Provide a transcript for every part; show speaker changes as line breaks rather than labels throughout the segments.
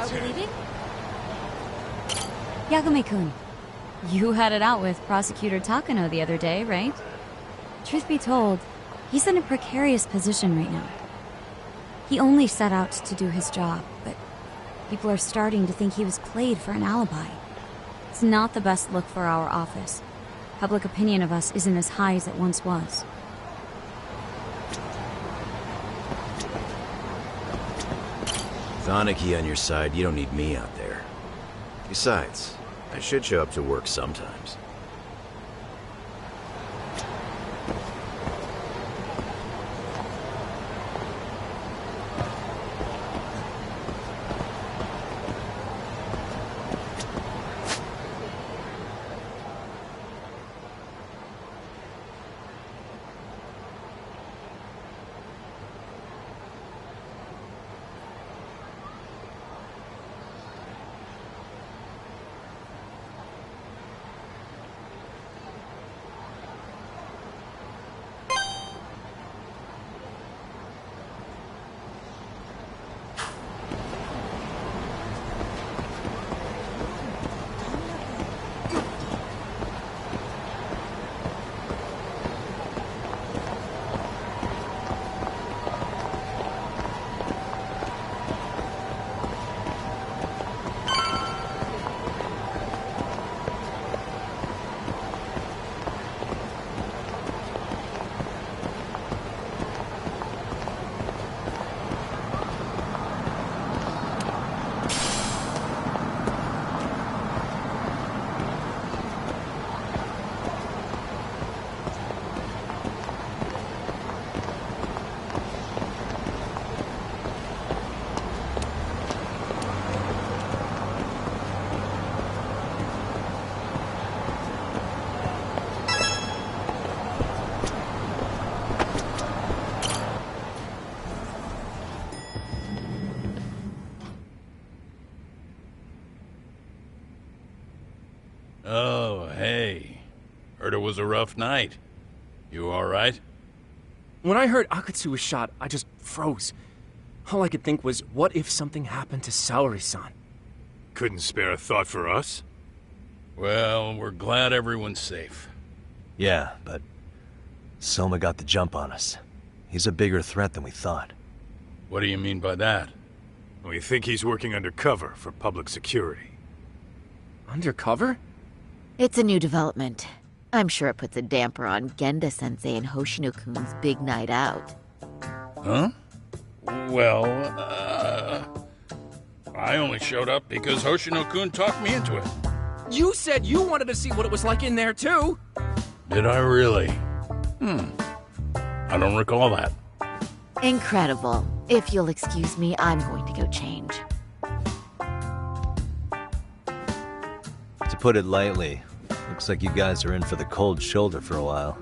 Are we leaving?
Yagami-kun, you had it out with Prosecutor Takano the other day, right? Truth be told, he's in a precarious position right now. He only set out to do his job, but people are starting to think he was played for an alibi. It's not the best look for our office. Public opinion of us isn't as high as it once was.
With Aniki on your side, you don't need me out there. Besides, I should show up to work sometimes.
Oh, hey. Heard it was a rough night. You alright?
When I heard Akatsu was shot, I just froze. All I could think was, what if something happened to Saori-san?
Couldn't spare a thought for us?
Well, we're glad everyone's safe.
Yeah, but Soma got the jump on us. He's a bigger threat than we thought.
What do you mean by that?
We think he's working undercover for public security.
Undercover?
It's a new development. I'm sure it puts a damper on Genda-sensei and Hoshino-kun's big night out.
Huh? Well, I only showed up because Hoshino-kun talked me into it.
You said you wanted to see what it was like in there, too!
Did I really? I don't recall that.
Incredible. If you'll excuse me, I'm going to go change.
To put it lightly, looks like you guys are in for the cold shoulder for a while.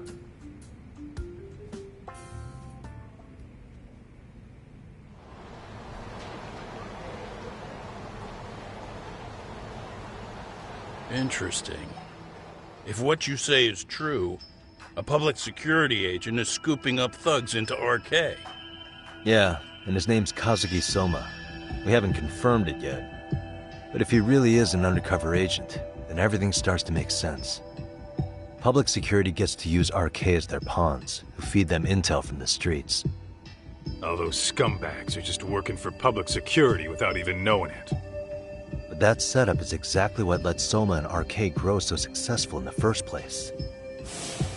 Interesting. If what you say is true, a public security agent is scooping up thugs into RK.
Yeah, and his name's Kazuki Soma. We haven't confirmed it yet. But if he really is an undercover agent, then everything starts to make sense. Public security gets to use RK as their pawns, who feed them intel from the streets.
All those scumbags are just working for public security without even knowing it.
But that setup is exactly what let Soma and RK grow so successful in the first place.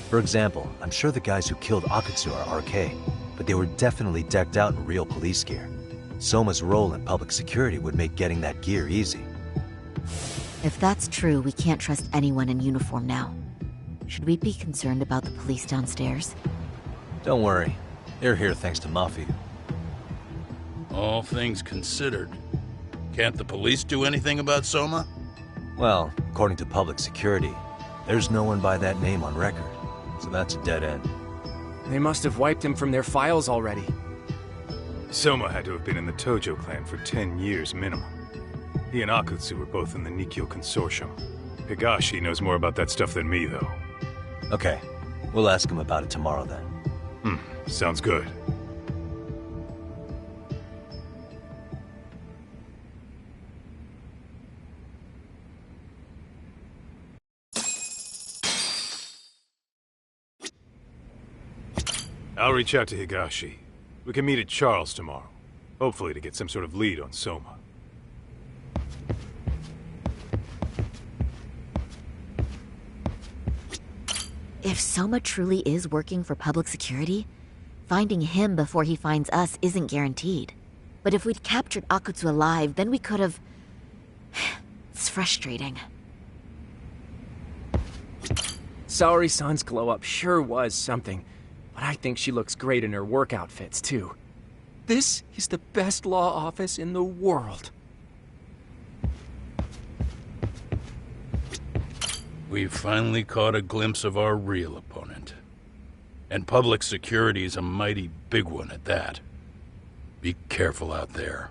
For example, I'm sure the guys who killed Akatsu are RK, but they were definitely decked out in real police gear. Soma's role in public security would make getting that gear easy.
If that's true, we can't trust anyone in uniform now. Should we be concerned about the police downstairs?
Don't worry. They're here thanks to Mafia.
All things considered, can't the police do anything about Soma?
Well, according to public security, there's no one by that name on record, so that's a dead end.
They must have wiped him from their files already.
Soma had to have been in the Tojo clan for 10 years minimum. He and Akutsu were both in the Nikkyo Consortium. Higashi knows more about that stuff than me, though.
Okay, we'll ask him about it tomorrow then.
Sounds good. I'll reach out to Higashi. We can meet at Charles tomorrow. Hopefully to get some sort of lead on Soma.
If Soma truly is working for public security, finding him before he finds us isn't guaranteed. But if we'd captured Akutsu alive, then we could have... It's frustrating.
Saori-san's glow-up sure was something, but I think she looks great in her work outfits, too. This is the best law office in the world.
We've finally caught a glimpse of our real opponent. And public security is a mighty big one at that. Be careful out there.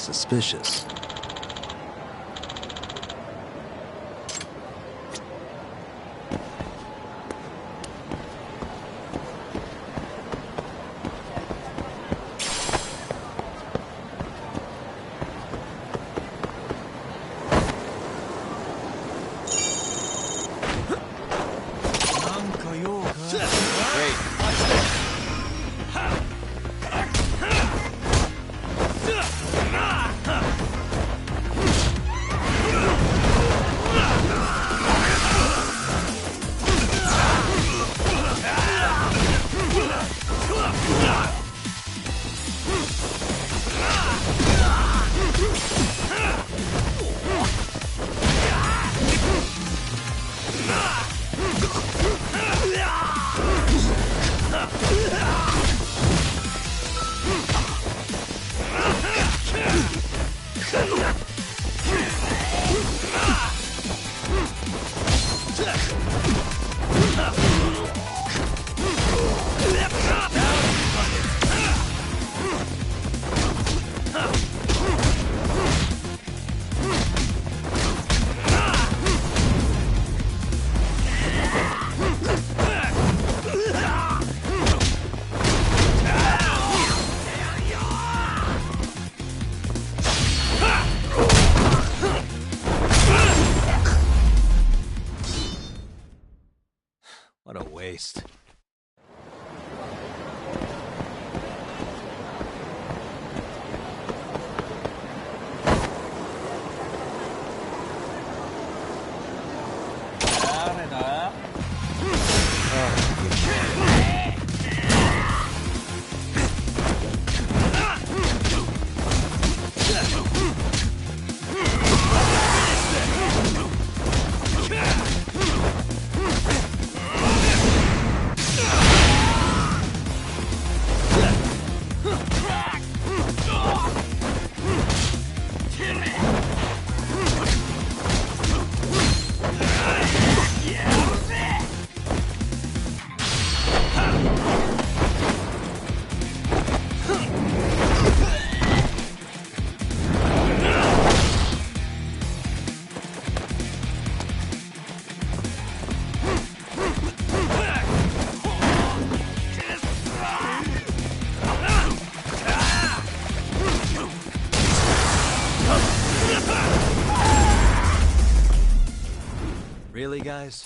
suspicious. What a waste. Really, guys?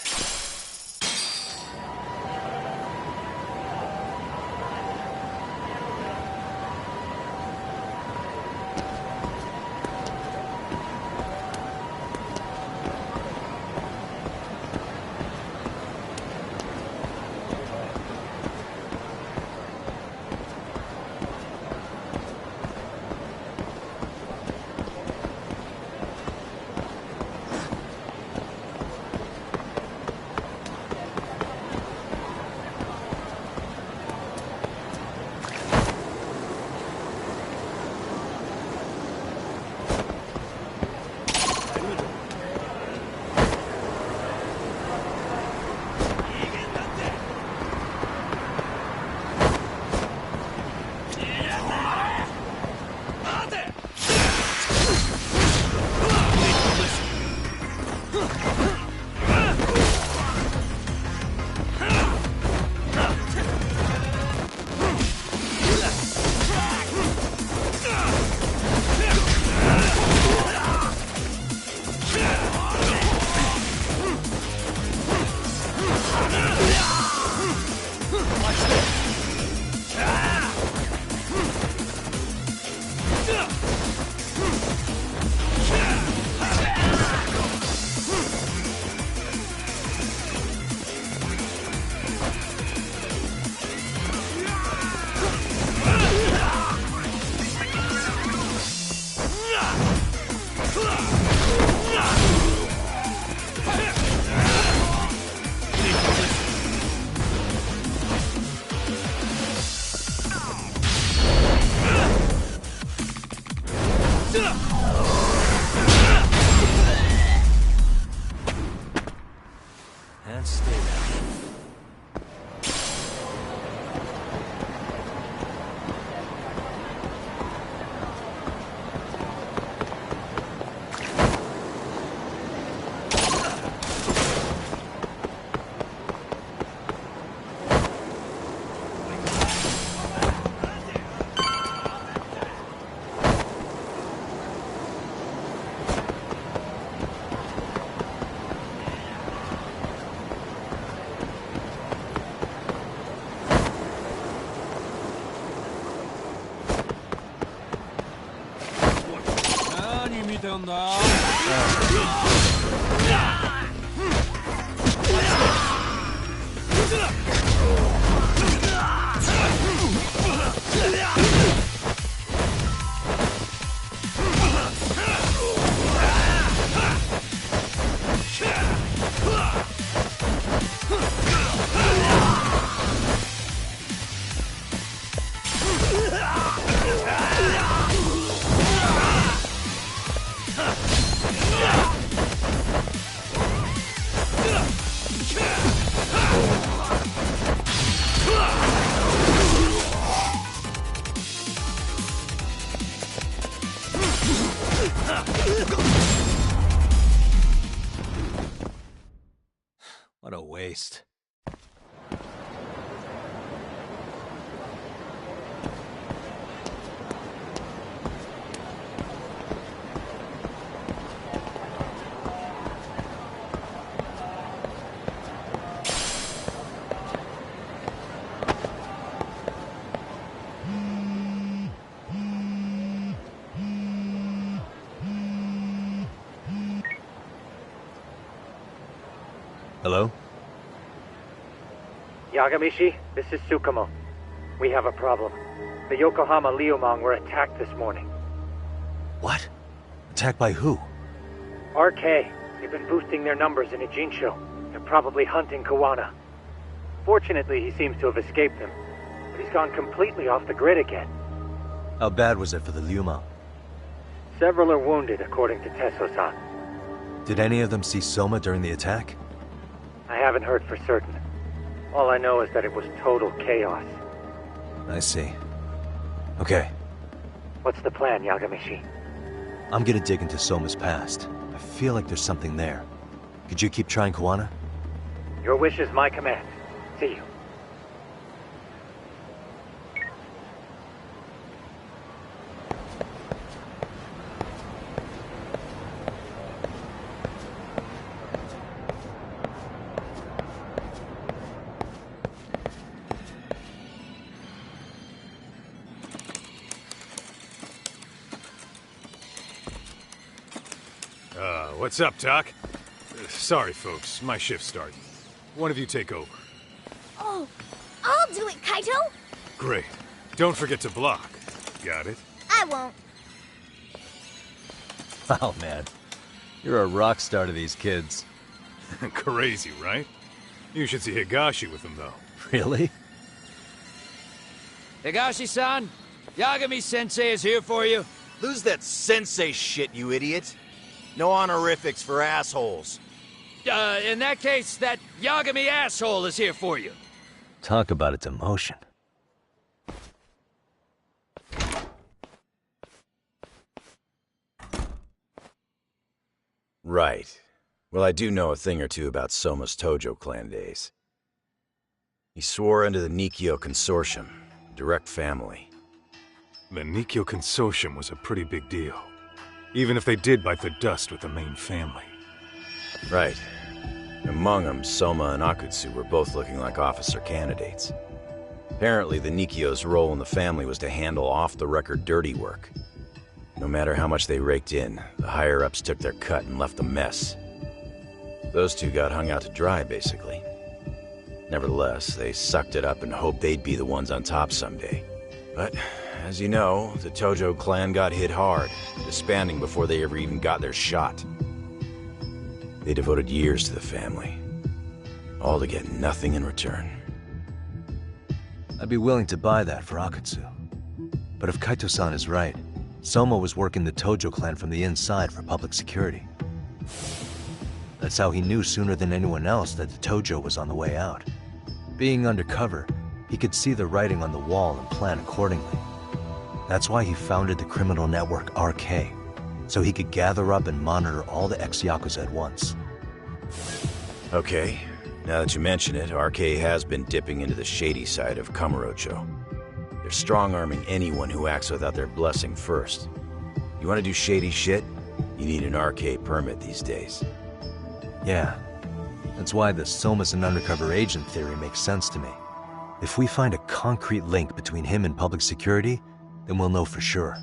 What a waste. Hello?
Yagamishi, this is Tsukumo. We have a problem. The Yokohama Liumang were attacked this morning.
What? Attacked by who?
RK. They've been boosting their numbers in a Jinsho. They're probably hunting Kawana. Fortunately, he seems to have escaped them, but he's gone completely off the grid again.
How bad was it for the Liumang?
Several are wounded, according to Tesso-san.
Did any of them see Soma during the attack?
I haven't heard for certain. All I know is that it was total chaos.
I see. Okay,
What's the plan, Yagamishi?
I'm gonna dig into Soma's past. I feel like there's something there. Could you keep trying Kawana?
Your wish is my command. See you.
What's up, Doc? Sorry, folks. My shift's starting. One of you take over.
Oh, I'll do it, Kaito!
Great. Don't forget to block. Got it?
I won't.
Oh man, you're a rock star to these kids.
Crazy, right? You should see Higashi with them, though.
Really?
Higashi-san, Yagami-sensei is here for you.
Lose that sensei shit, you idiot. No honorifics for assholes.
In that case, that Yagami asshole is here for you.
Talk about a demotion.
Right. Well, I do know a thing or two about Soma's Tojo clan days. He swore under the Nikkyo Consortium, direct family.
The Nikkyo Consortium was a pretty big deal. Even if they did bite the dust with the main family.
Right. Among them, Soma and Akutsu were both looking like officer candidates. Apparently, the Nikkyo's role in the family was to handle off-the-record dirty work. No matter how much they raked in, the higher-ups took their cut and left a mess. Those two got hung out to dry, basically. Nevertheless, they sucked it up and hoped they'd be the ones on top someday. But, as you know, the Tojo clan got hit hard, disbanding before they ever even got their shot. They devoted years to the family, all to get nothing in return.
I'd be willing to buy that for Akutsu. But if Kaito-san is right, Soma was working the Tojo clan from the inside for public security. That's how he knew sooner than anyone else that the Tojo was on the way out. Being undercover, he could see the writing on the wall and plan accordingly. That's why he founded the criminal network RK, so he could gather up and monitor all the ex-Yakuza at once.
Okay, now that you mention it, RK has been dipping into the shady side of Kamurocho. They're strong-arming anyone who acts without their blessing first. You want to do shady shit? You need an RK permit these days.
Yeah, that's why the Soma's an undercover agent theory makes sense to me. If we find a concrete link between him and public security, then we'll know for sure.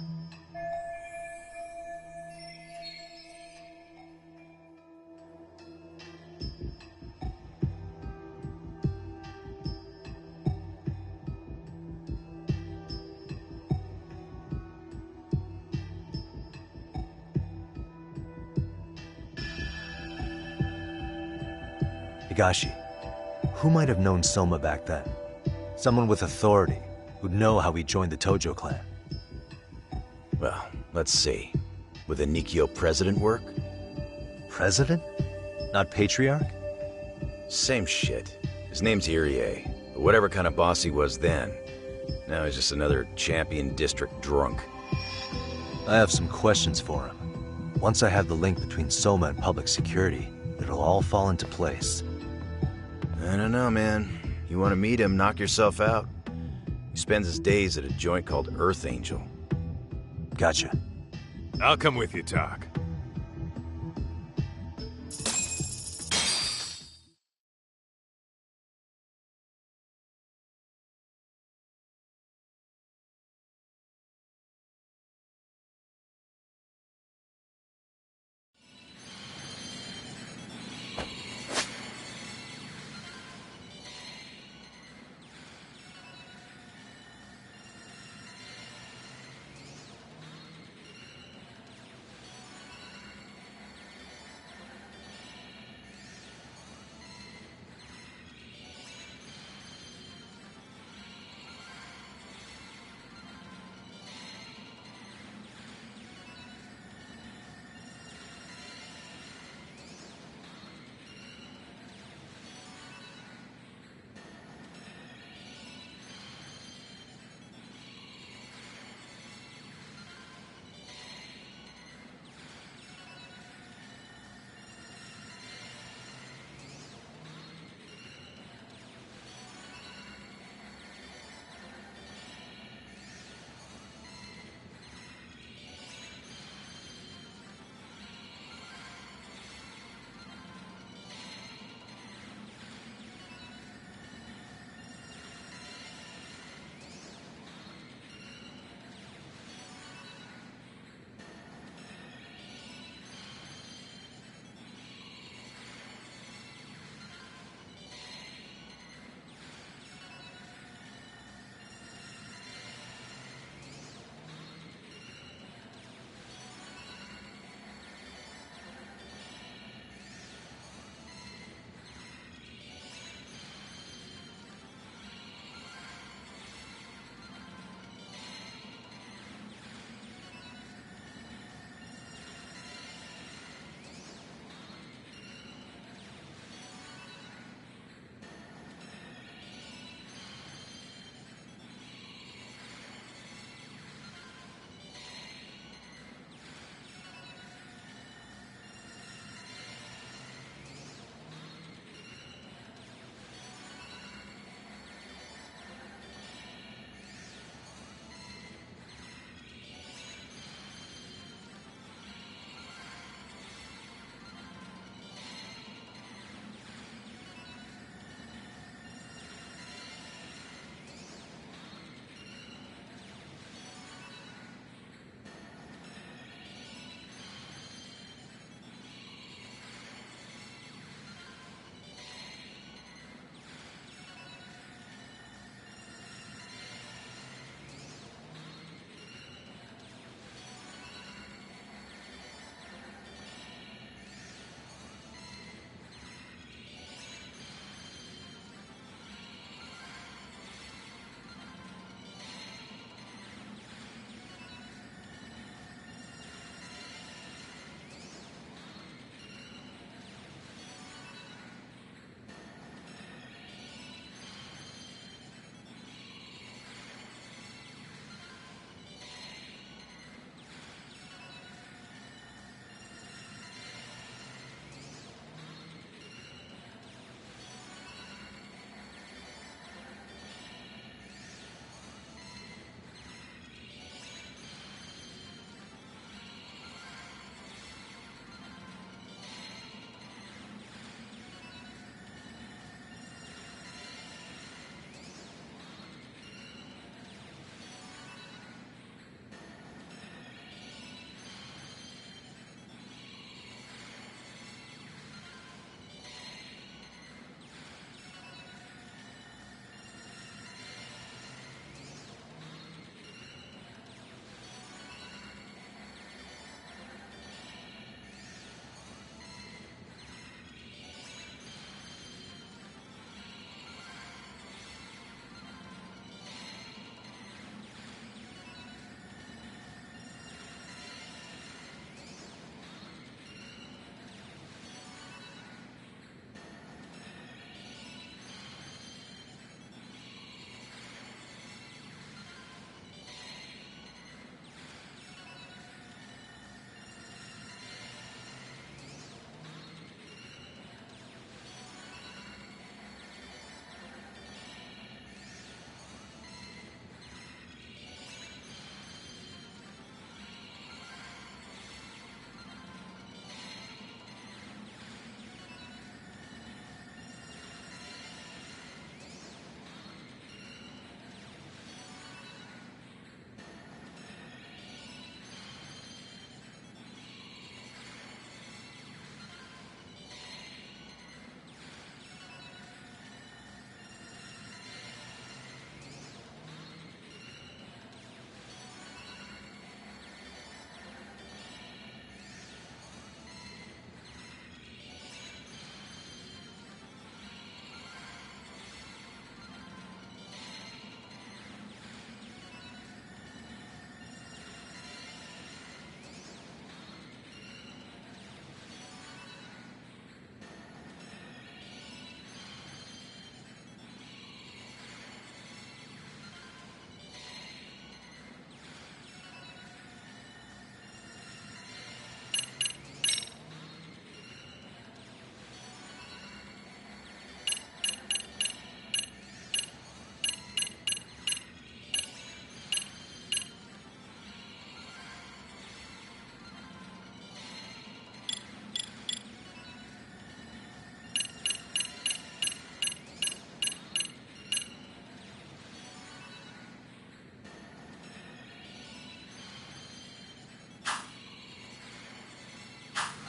Higashi, who might have known Soma back then? Someone with authority, who'd know how he joined the Tojo clan.
Well, let's see. Would the Nikyo president work?
President? Not patriarch?
Same shit. His name's Irie, but whatever kind of boss he was then, now he's just another champion district drunk.
I have some questions for him. Once I have the link between Soma and public security, it'll all fall into place.
I don't know, man. You want to meet him, knock yourself out. He spends his days at a joint called Earth Angel.
Gotcha.
I'll come with you, Tak.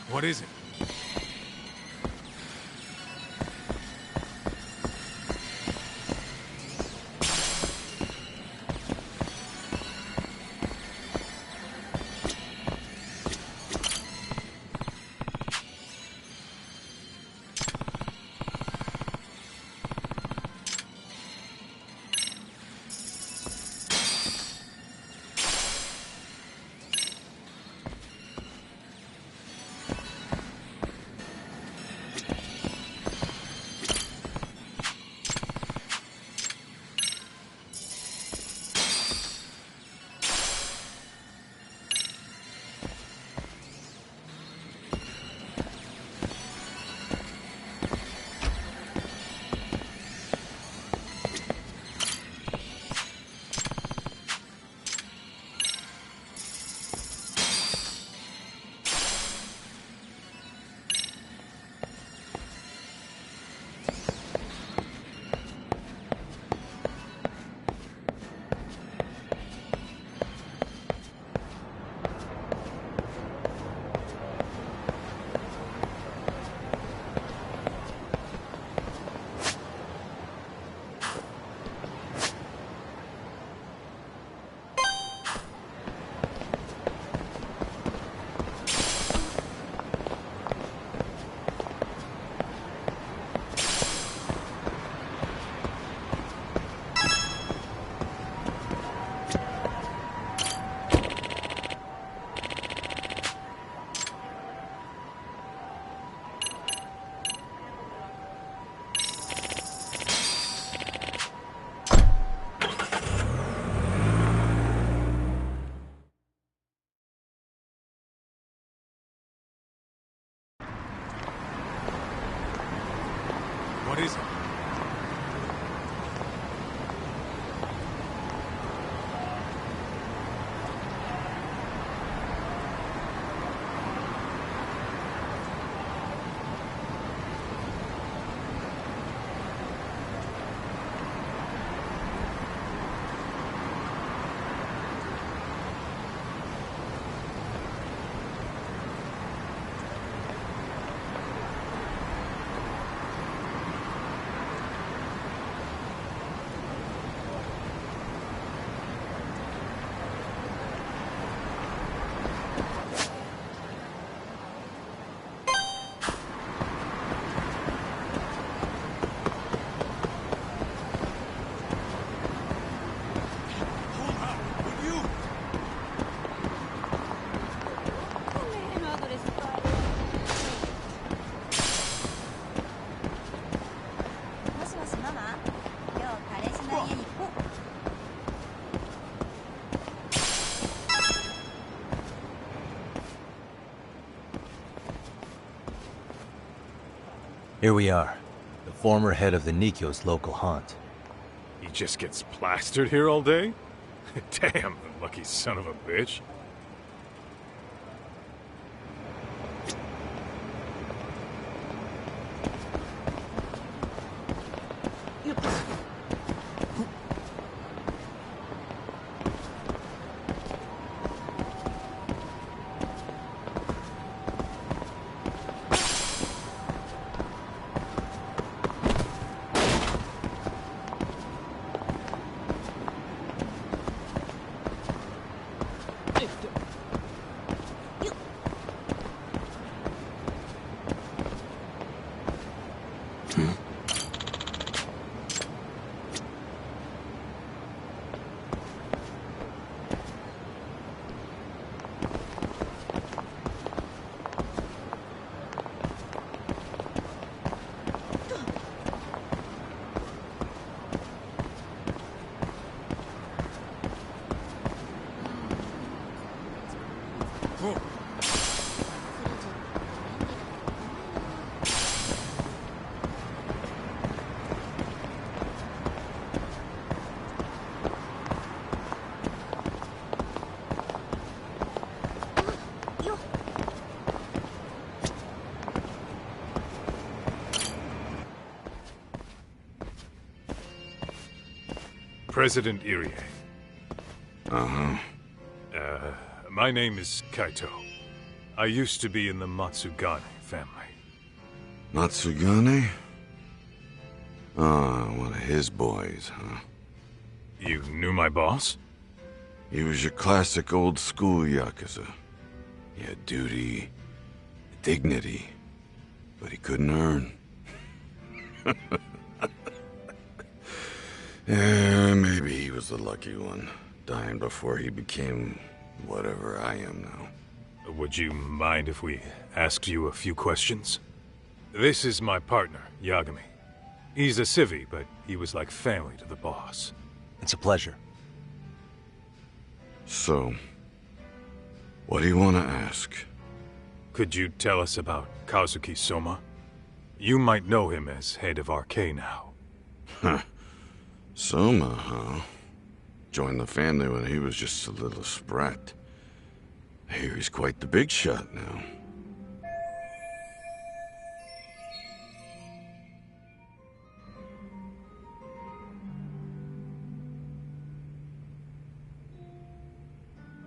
What is it? What is it?
Here we are, the former head of the Nikkyo's local haunt.
He just gets plastered here all day? Damn, the lucky son of a bitch. President Irie.
Uh-huh.
My name is Kaito. I used to be in the Matsugane family.
Matsugane? Ah, one of his boys, huh?
You knew my boss?
He was your classic old school Yakuza. He had duty, dignity, but he couldn't earn. Yeah, maybe he was the lucky one, dying before he became whatever I am now.
Would you mind if we asked you a few questions? This is my partner, Yagami. He's a civvy, but he was like family to the boss.
It's a pleasure.
So, what do you want to ask?
Could you tell us about Kazuki Soma? You might know him as head of RK now.
Huh. Soma, huh? Joined the family when he was just a little sprat. I hear he's quite the big shot now.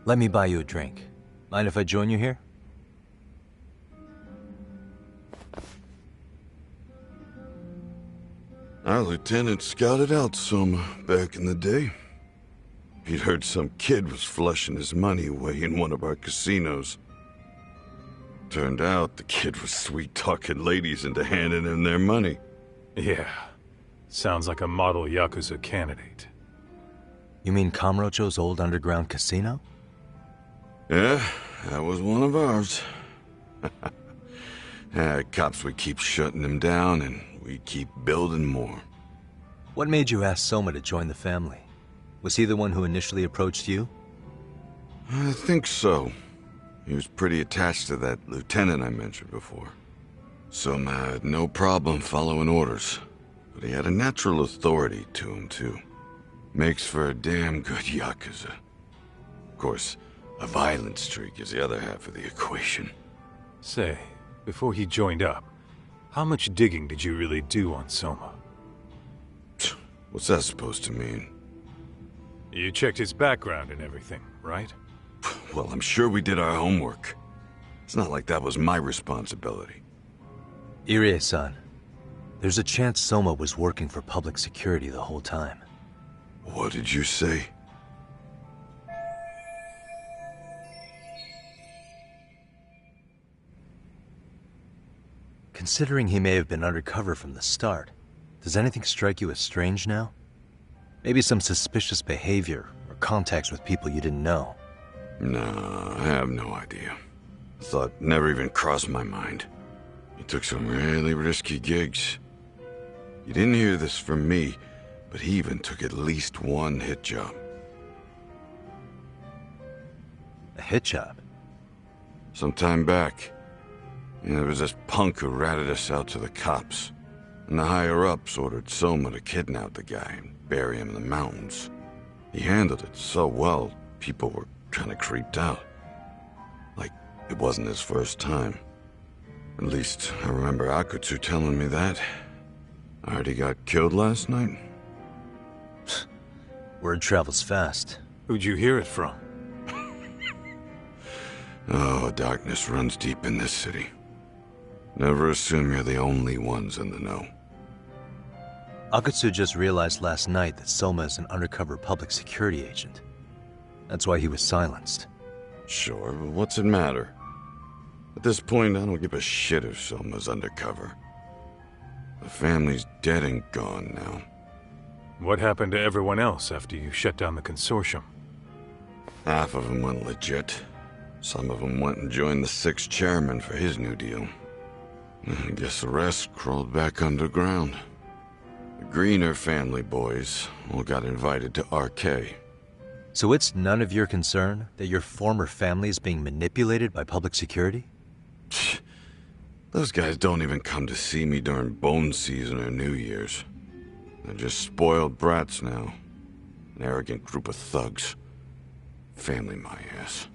Let me buy you a drink. Mind if I join you here?
Our lieutenant scouted out Soma back in the day. He'd heard some kid was flushing his money away in one of our casinos. Turned out the kid was sweet-talking ladies into handing him their money.
Yeah. Sounds like a model Yakuza candidate.
You mean Kamurocho's old underground casino?
Yeah, that was one of ours. Cops would keep shutting him down, and we'd keep building more.
What made you ask Soma to join the family? Was he the one who initially approached you?
I think so. He was pretty attached to that lieutenant I mentioned before. Soma had no problem following orders, but he had a natural authority to him, too. Makes for a damn good Yakuza. Of course, a violent streak is the other half of the equation.
Say, before he joined up, how much digging did you really do on Soma?
What's that supposed to mean?
You checked his background and everything, right?
Well, I'm sure we did our homework. It's not like that was my responsibility.
Irie-san, there's a chance Soma was working for public security the whole time.
What did you say?
Considering he may have been undercover from the start, does anything strike you as strange now? Maybe some suspicious behavior or contacts with people you didn't know?
No, I have no idea. Thought never even crossed my mind. He took some really risky gigs. You didn't hear this from me, but he even took at least one hit job.
A hit job?
Some time back, there was this punk who ratted us out to the cops. And the higher-ups ordered Soma to kidnap the guy and bury him in the mountains. He handled it so well, people were kind of creeped out. Like, it wasn't his first time. At least, I remember Akutsu telling me that. I heard he got killed last night.
Word travels fast.
Who'd you hear it from?
Oh, darkness runs deep in this city. Never assume you're the only ones in the know.
Akutsu just realized last night that Soma is an undercover public security agent. That's why he was silenced.
Sure, but what's it matter? At this point, I don't give a shit if Soma's undercover. The family's dead and gone now.
What happened to everyone else after you shut down the consortium?
Half of them went legit. Some of them went and joined the 6th chairman for his new deal. I guess the rest crawled back underground. The Greener family boys all got invited to RK.
So it's none of your concern that your former family is being manipulated by public security?
Those guys don't even come to see me during bone season or New Year's. They're just spoiled brats now. An arrogant group of thugs. Family my ass.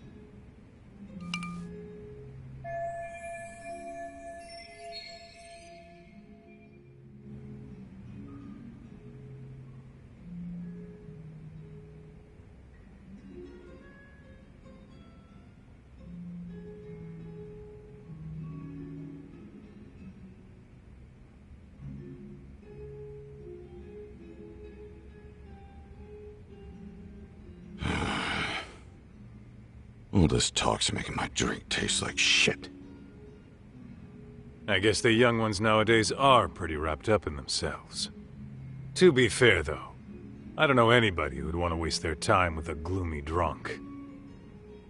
this talk's making my drink taste like shit.
I guess the young ones nowadays are pretty wrapped up in themselves. To be fair, though, I don't know anybody who'd want to waste their time with a gloomy drunk.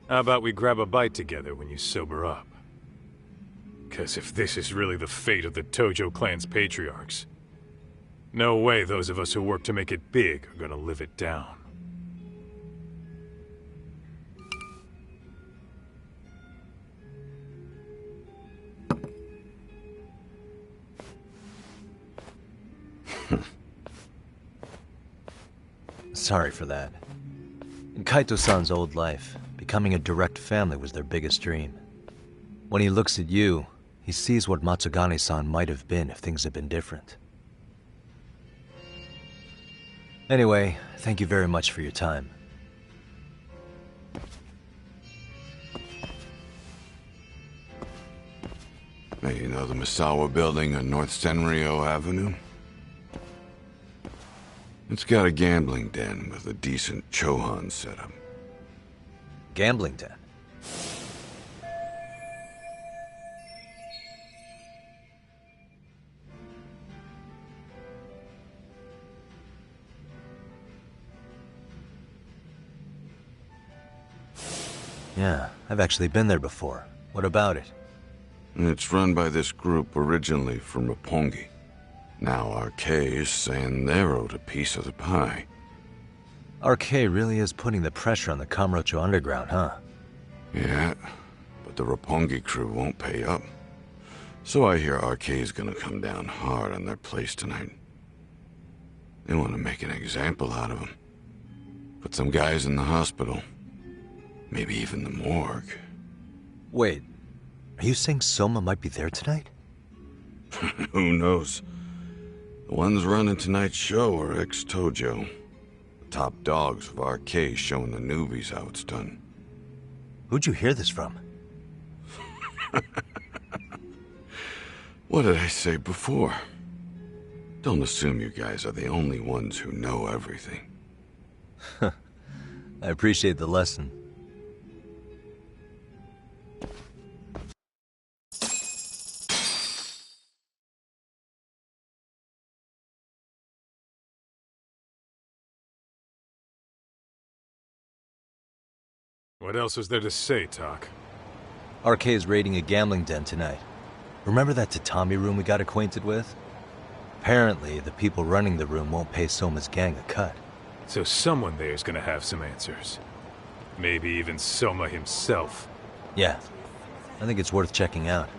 How about we grab a bite together when you sober up? 'Cause if this is really the fate of the Tojo clan's patriarchs, no way those of us who work to make it big are gonna live it down.
Sorry for that. In Kaito-san's old life, becoming a direct family was their biggest dream. When he looks at you, he sees what Matsugane-san might have been if things had been different. Anyway, thank you very much for your time.
Hey, you know the Misawa building on North Senryo Avenue? It's got a gambling den with a decent Chohan setup.
Gambling den? Yeah, I've actually been there before. What about it?
It's run by this group originally from Roppongi. Now RK is saying they're owed a piece of the pie.
RK really is putting the pressure on the Kamurocho Underground, huh?
Yeah, but the Roppongi crew won't pay up. So I hear RK is gonna come down hard on their place tonight. They want to make an example out of them. Put some guys in the hospital. Maybe even the morgue.
Wait, are you saying Soma might be there tonight?
Who knows? The ones running tonight's show are ex-Tojo. The top dogs of RK showing the newbies how it's done.
Who'd you hear this from?
What did I say before? Don't assume you guys are the only ones who know everything.
I appreciate the lesson.
What else is there to say, Tak?
RK is raiding a gambling den tonight. Remember that tatami room we got acquainted with? Apparently, the people running the room won't pay Soma's gang a cut.
So someone there is gonna have some answers. Maybe even Soma himself.
Yeah, I think it's worth checking out.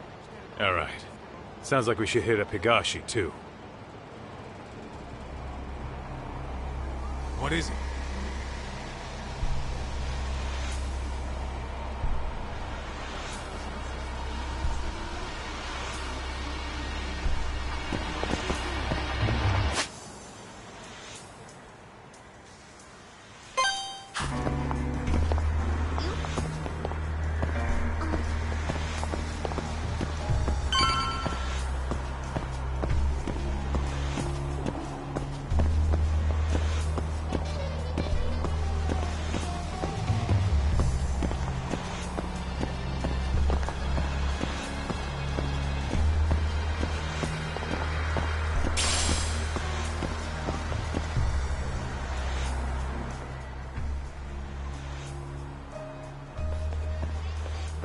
Alright. Sounds like we should hit up Higashi, too. What is it?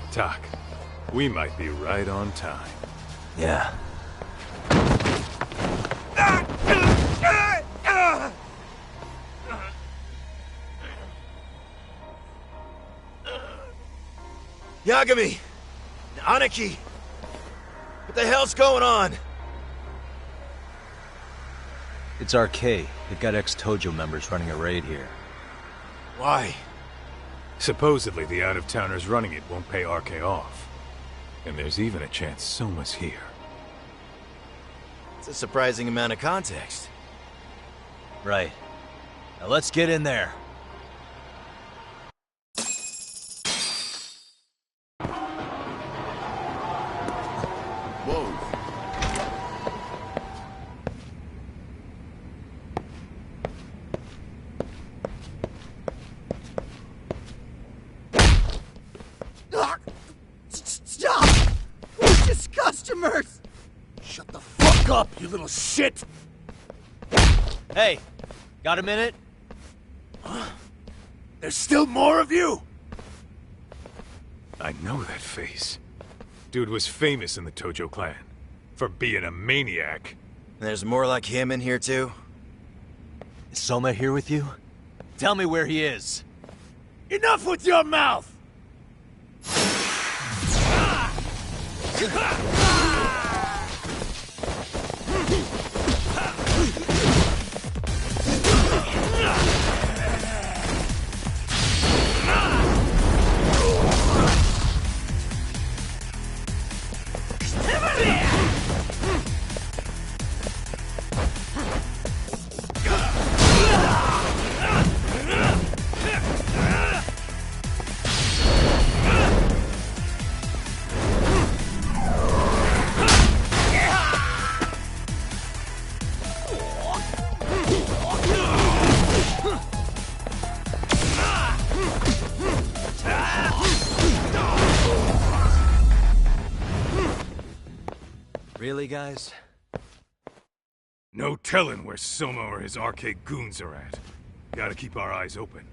Tak, we might be right on time.
Yeah.
Yagami! Aniki! What the hell's going on?
It's RK. They've got ex-Tojo members running a raid here.
Why?
Supposedly the out-of-towners running it won't pay RK off. And there's even a chance Soma's here.
It's a surprising amount of context.
Right. Now let's get in there.
Whoa.
customers! Shut the fuck up, you little shit!
Hey, got a minute?
There's still more of you?
I know that face. Dude was famous in the Tojo clan. For being a maniac.
There's more like him in here, too?
Is Soma here with you? Tell me where he is.
Enough with your mouth!
Really, guys?
No telling where Soma or his arcade goons are at. Gotta keep our eyes open.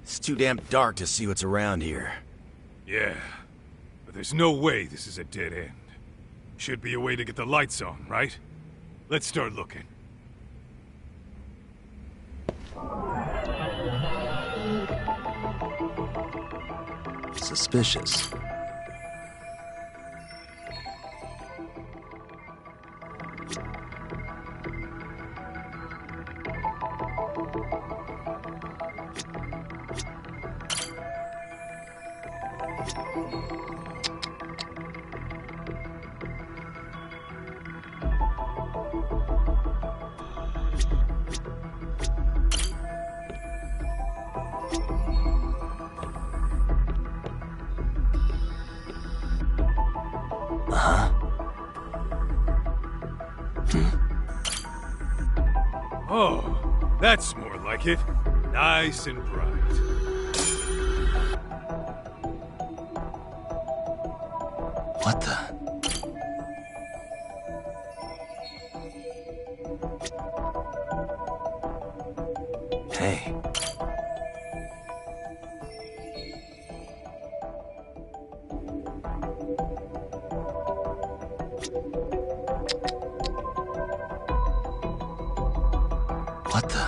It's too damn dark to see what's around here.
Yeah, but there's no way this is a dead end. Should be a way to get the lights on, right? Let's start looking.
Suspicious.
Oh, that's more like it. Nice and bright.
What the? Hey. What the?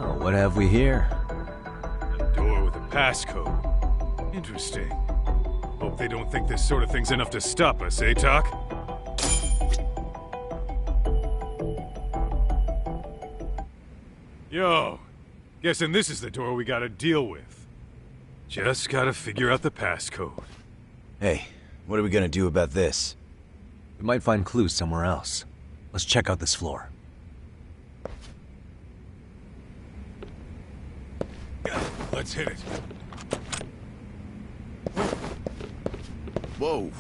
Oh, what have we here?
A door with a passcode. Interesting. Hope they don't think this sort of thing's enough to stop us, eh, Talk? Yo, Guessing this is the door we gotta deal with. Just gotta figure out the passcode.
Hey, what are we gonna do about this?
We might find clues somewhere else. Let's check out this floor.
Let's hit it.
Whoa.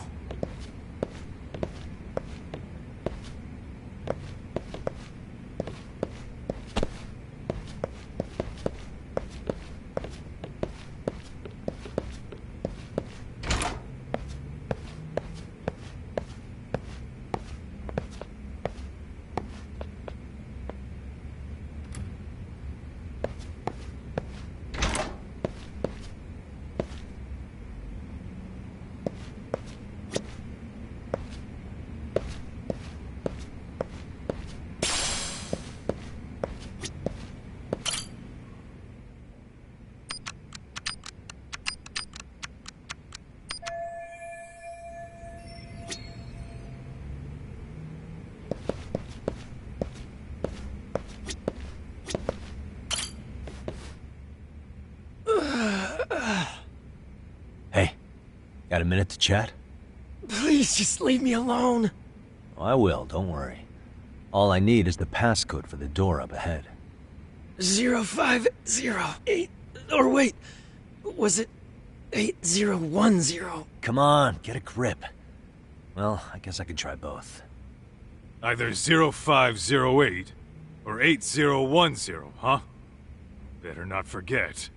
Hey, got a minute to chat?
Please just leave me alone.
Oh, I will, don't worry. All I need is the passcode for the door up ahead.
0508. Or wait, was it 8010?
Come on, get a grip. Well, I guess I could try both.
Either 0508 or 8010, huh? Better not forget.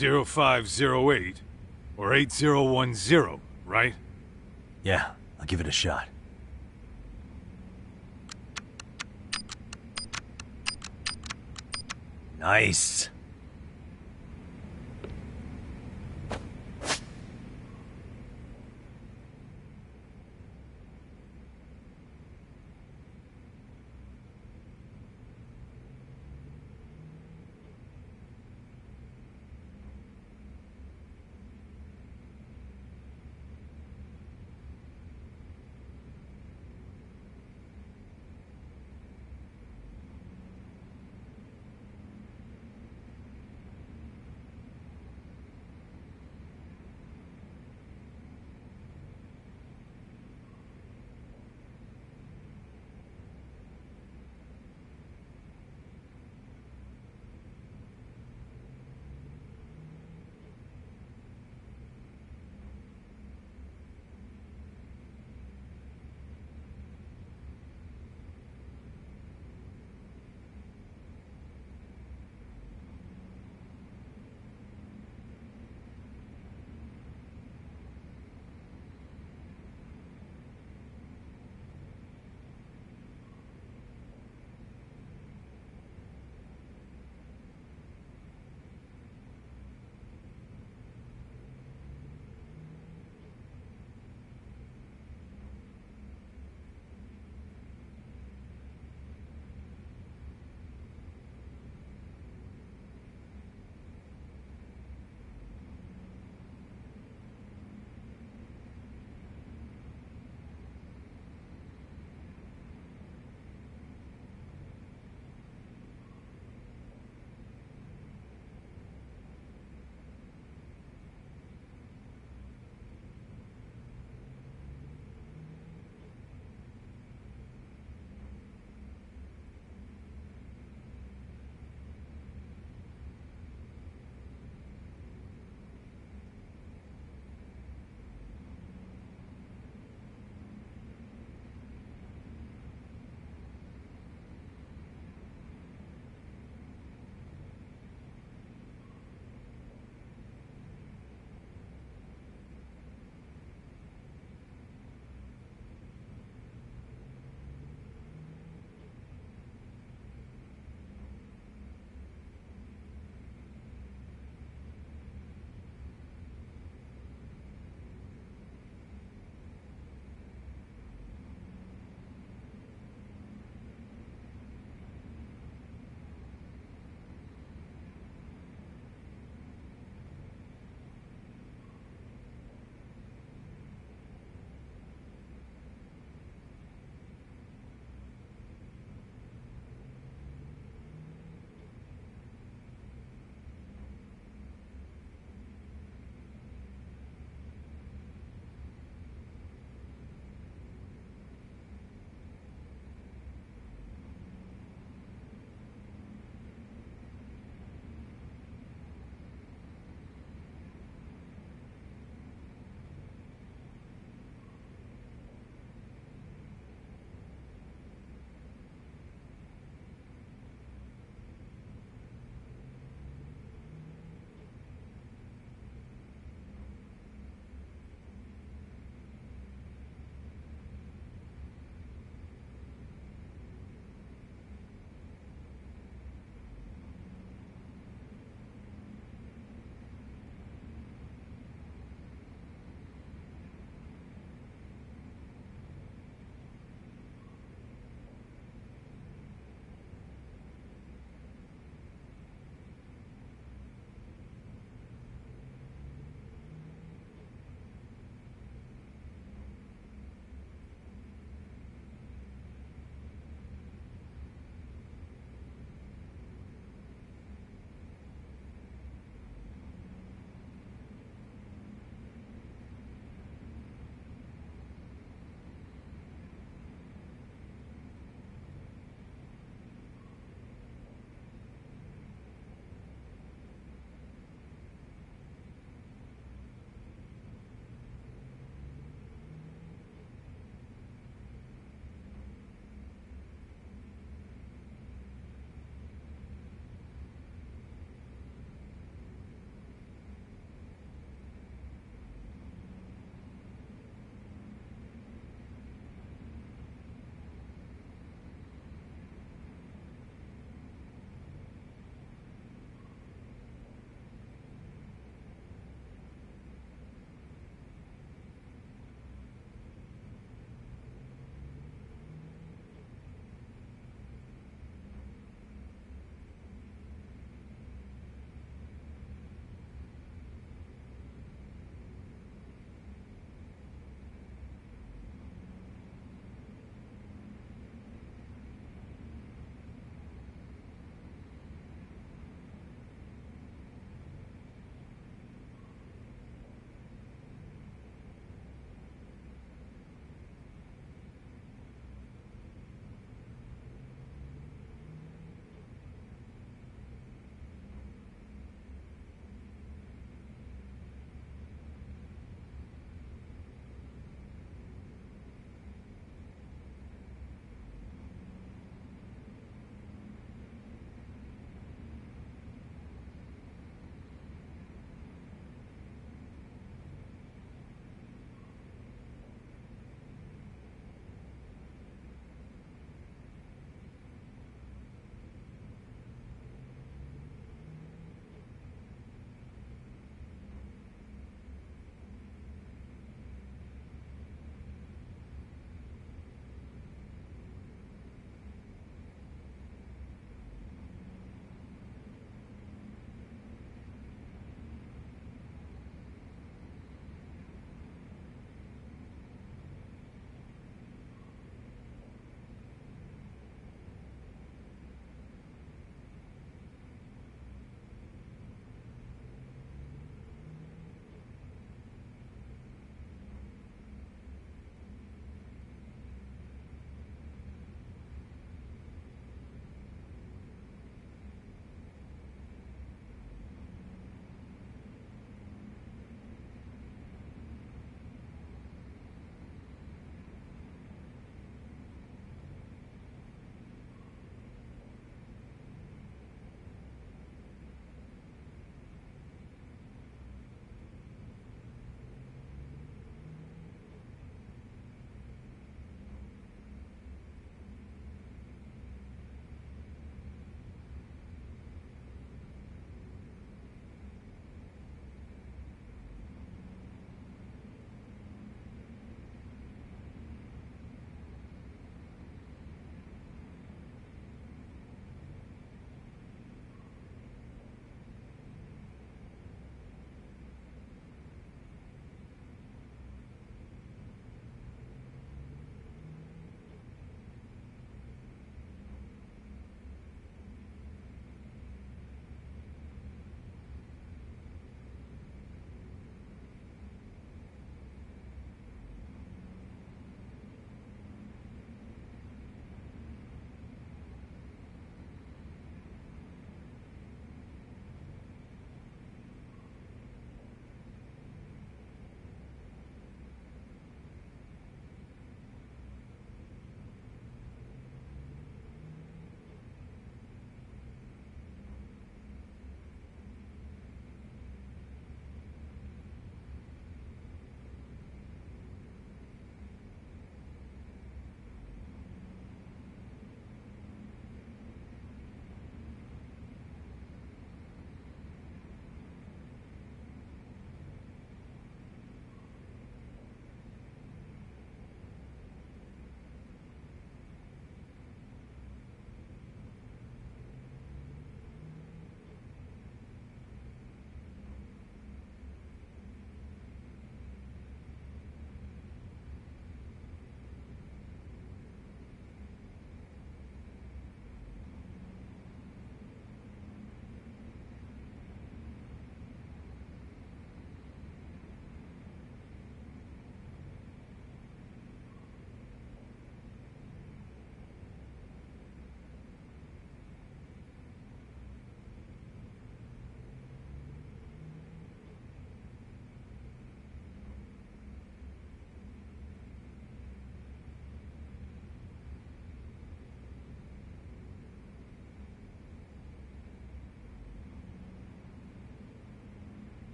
0508 or 8010, right?
Yeah, I'll give it a shot. Nice.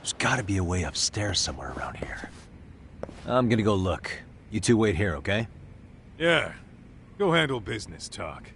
There's gotta be a way upstairs somewhere around here. I'm gonna go look. You two wait here, okay?
Yeah. Go handle business talk.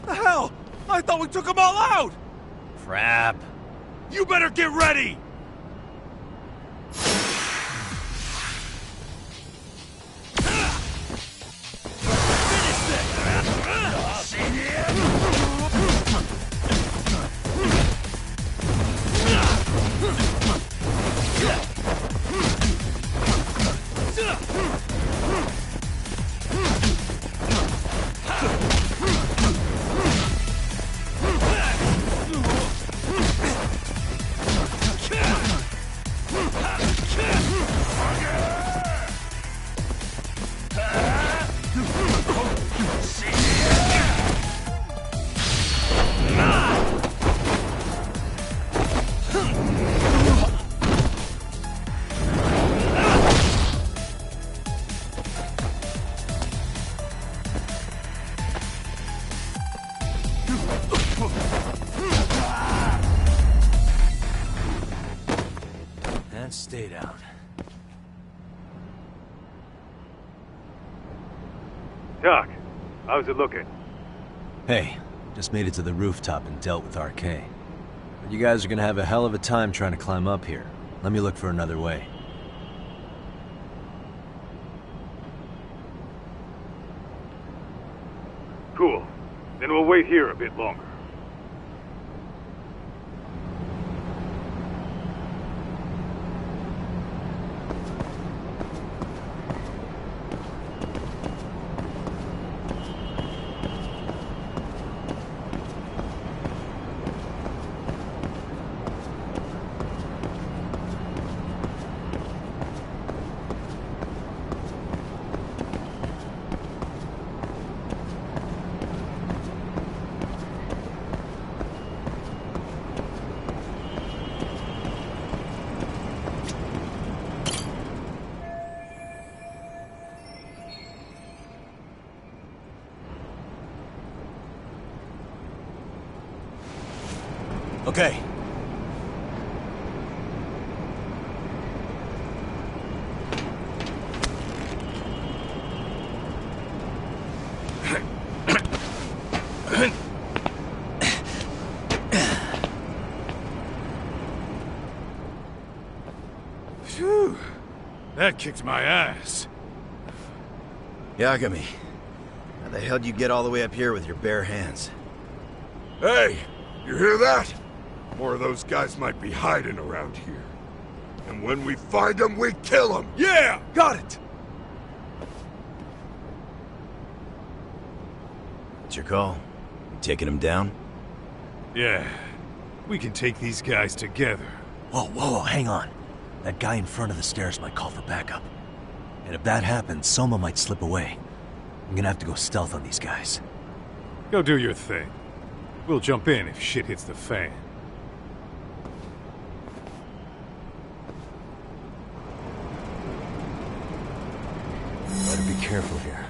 The hell? I thought we took them all out!
Crap.
You better get ready!
And stay down.
Doc, how's it looking?
Hey, just made it to the rooftop and dealt with RK. But you guys are gonna have a hell of a time trying to climb up here. Let me look for another way.
Cool. Then we'll wait here a bit longer.
Okay.
Phew. That kicked my ass.
Yagami, how the hell do you get all the way up here with your bare hands?
Hey, you hear that? More of those guys might be hiding around here. And when we find them, we kill them!
Yeah! Got it!
What's your call? You taking him down?
Yeah. We can take these guys together.
Whoa, hang on. That guy in front of the stairs might call for backup. And if that happens, Soma might slip away. I'm gonna have to go stealth on these guys.
Go do your thing. We'll jump in if shit hits the fan.
Better be careful here.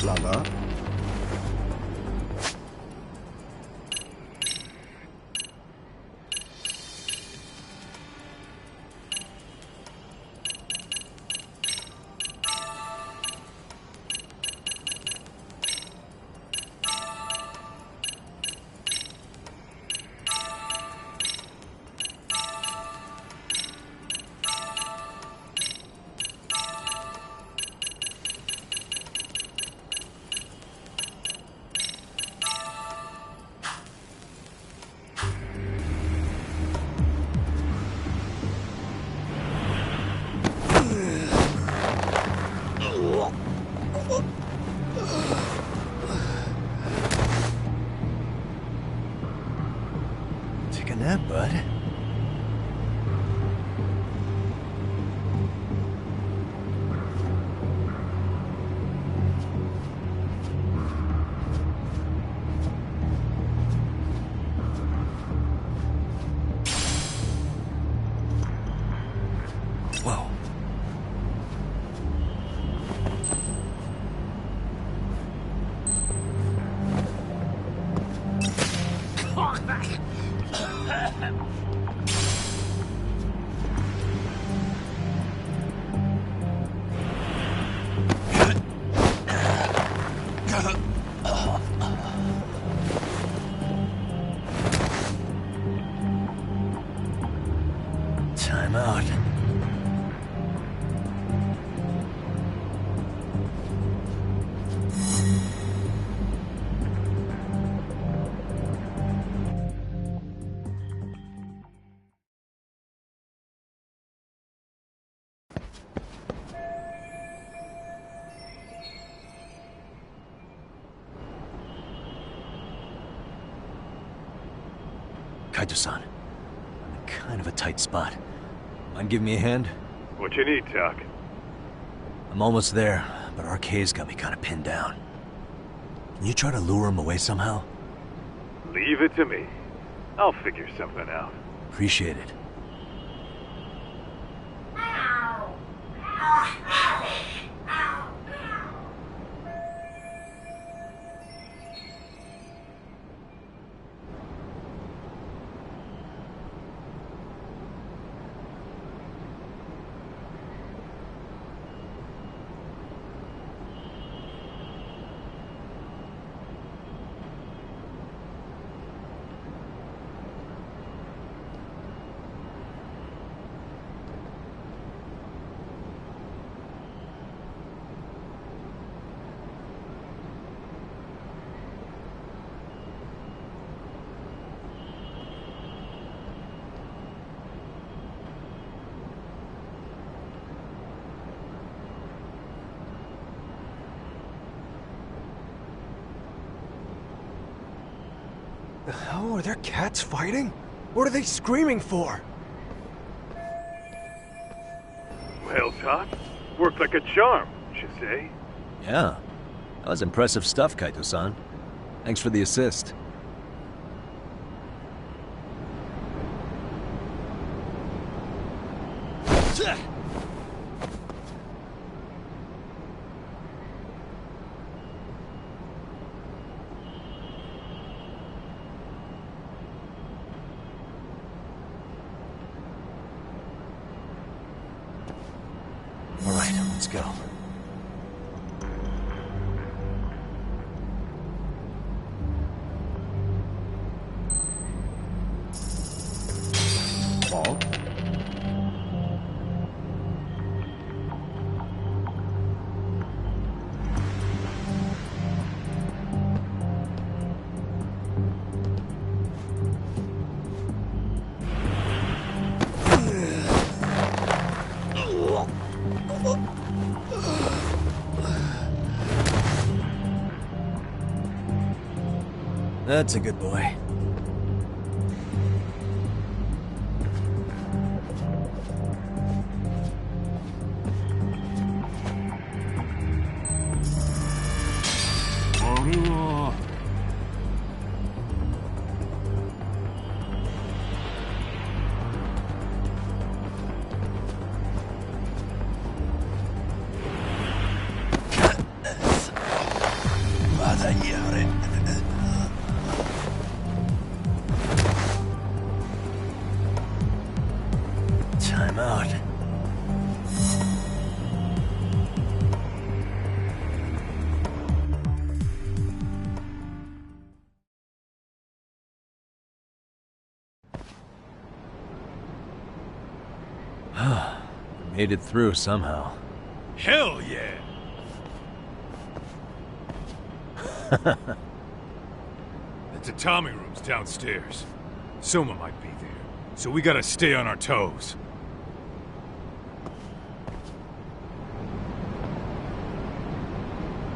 Lava.
Time out. Kaito-san, I'm in kind of a tight spot. Mind giving me a hand?
What you need, Doc?
I'm almost there, but RK's got me kind of pinned down. Can you try to lure him away somehow?
Leave it to me. I'll figure something out.
Appreciate it.
The hell are there cats fighting? What are they screaming for?
Well, Doc, worked like a charm, you say?
Yeah. That was impressive stuff, Kaito-san. Thanks for the assist. All right, let's go. Paul? That's a good boy. Time out. Made it through somehow.
Hell yeah! The tatami room's downstairs. Soma might be there, so we gotta stay on our toes.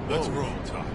Let's roll, Doc.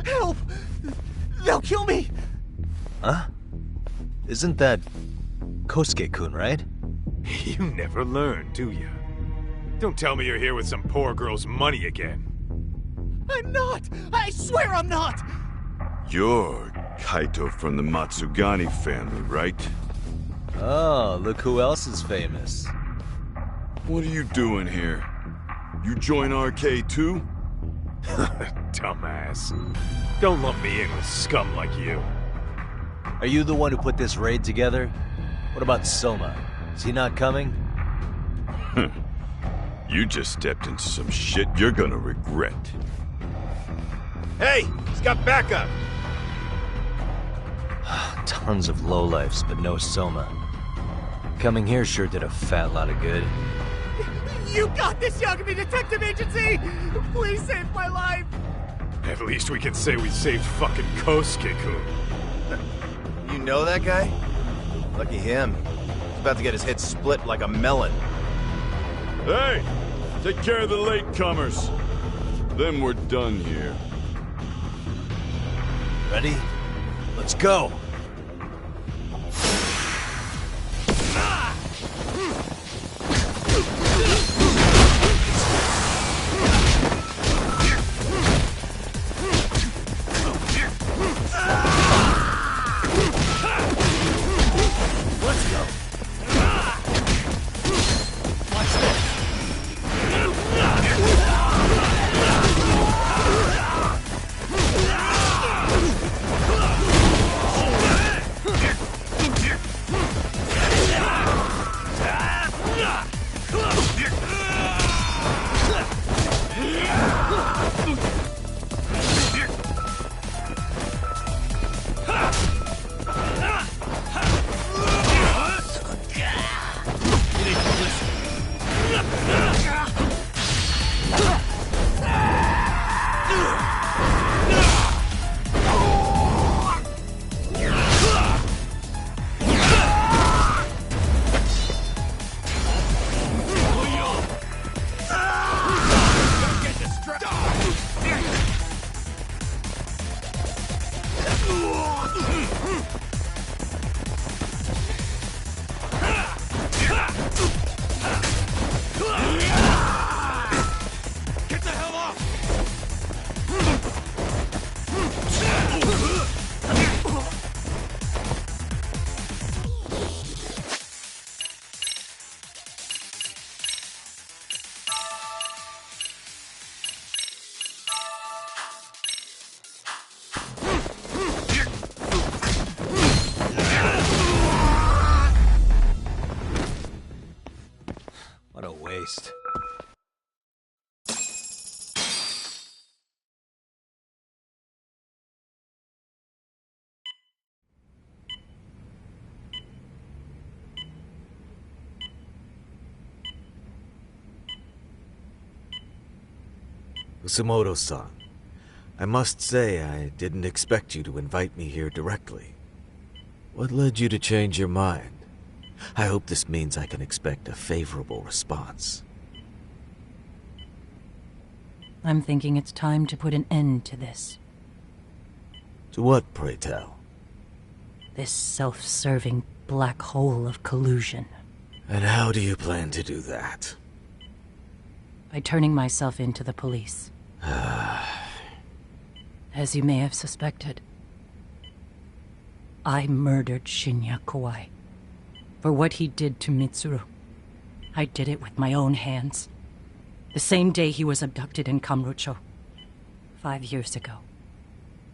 Help! They'll kill me!
Huh? Isn't that Kosuke-kun, right?
You never learn, do you? Don't tell me you're here with some poor girl's money again.
I'm not! I swear I'm not!
You're Kaito from the Matsugani family, right?
Oh, look who else is famous.
What are you doing here? You join RK too?
Dumbass. Don't lump me in with scum like you.
Are you the one who put this raid together? What about Soma? Is he not coming?
You just stepped into some shit you're gonna regret.
Hey! He's got backup!
Tons of lowlifes, but no Soma. Coming here sure did a fat lot of good.
You got this, Yagami Detective Agency! Please save my life!
At least we can say we saved fucking Kosuke-kun.
You know that guy? Lucky him. He's about to get his head split like a melon.
Hey! Take care of the latecomers. Then we're done here.
Ready? Let's go! What a waste.
Usamoto-san, I must say I didn't expect you to invite me here directly. What led you to change your mind? I hope this means I can expect a favorable response.
I'm thinking it's time to put an end to this.
To what, pray tell?
This self-serving black hole of collusion.
And how do you plan to do that?
By turning myself into the police. As you may have suspected, I murdered Shinya Kawai. For what he did to Mitsuru. I did it with my own hands. The same day he was abducted in Kamurocho. 5 years ago.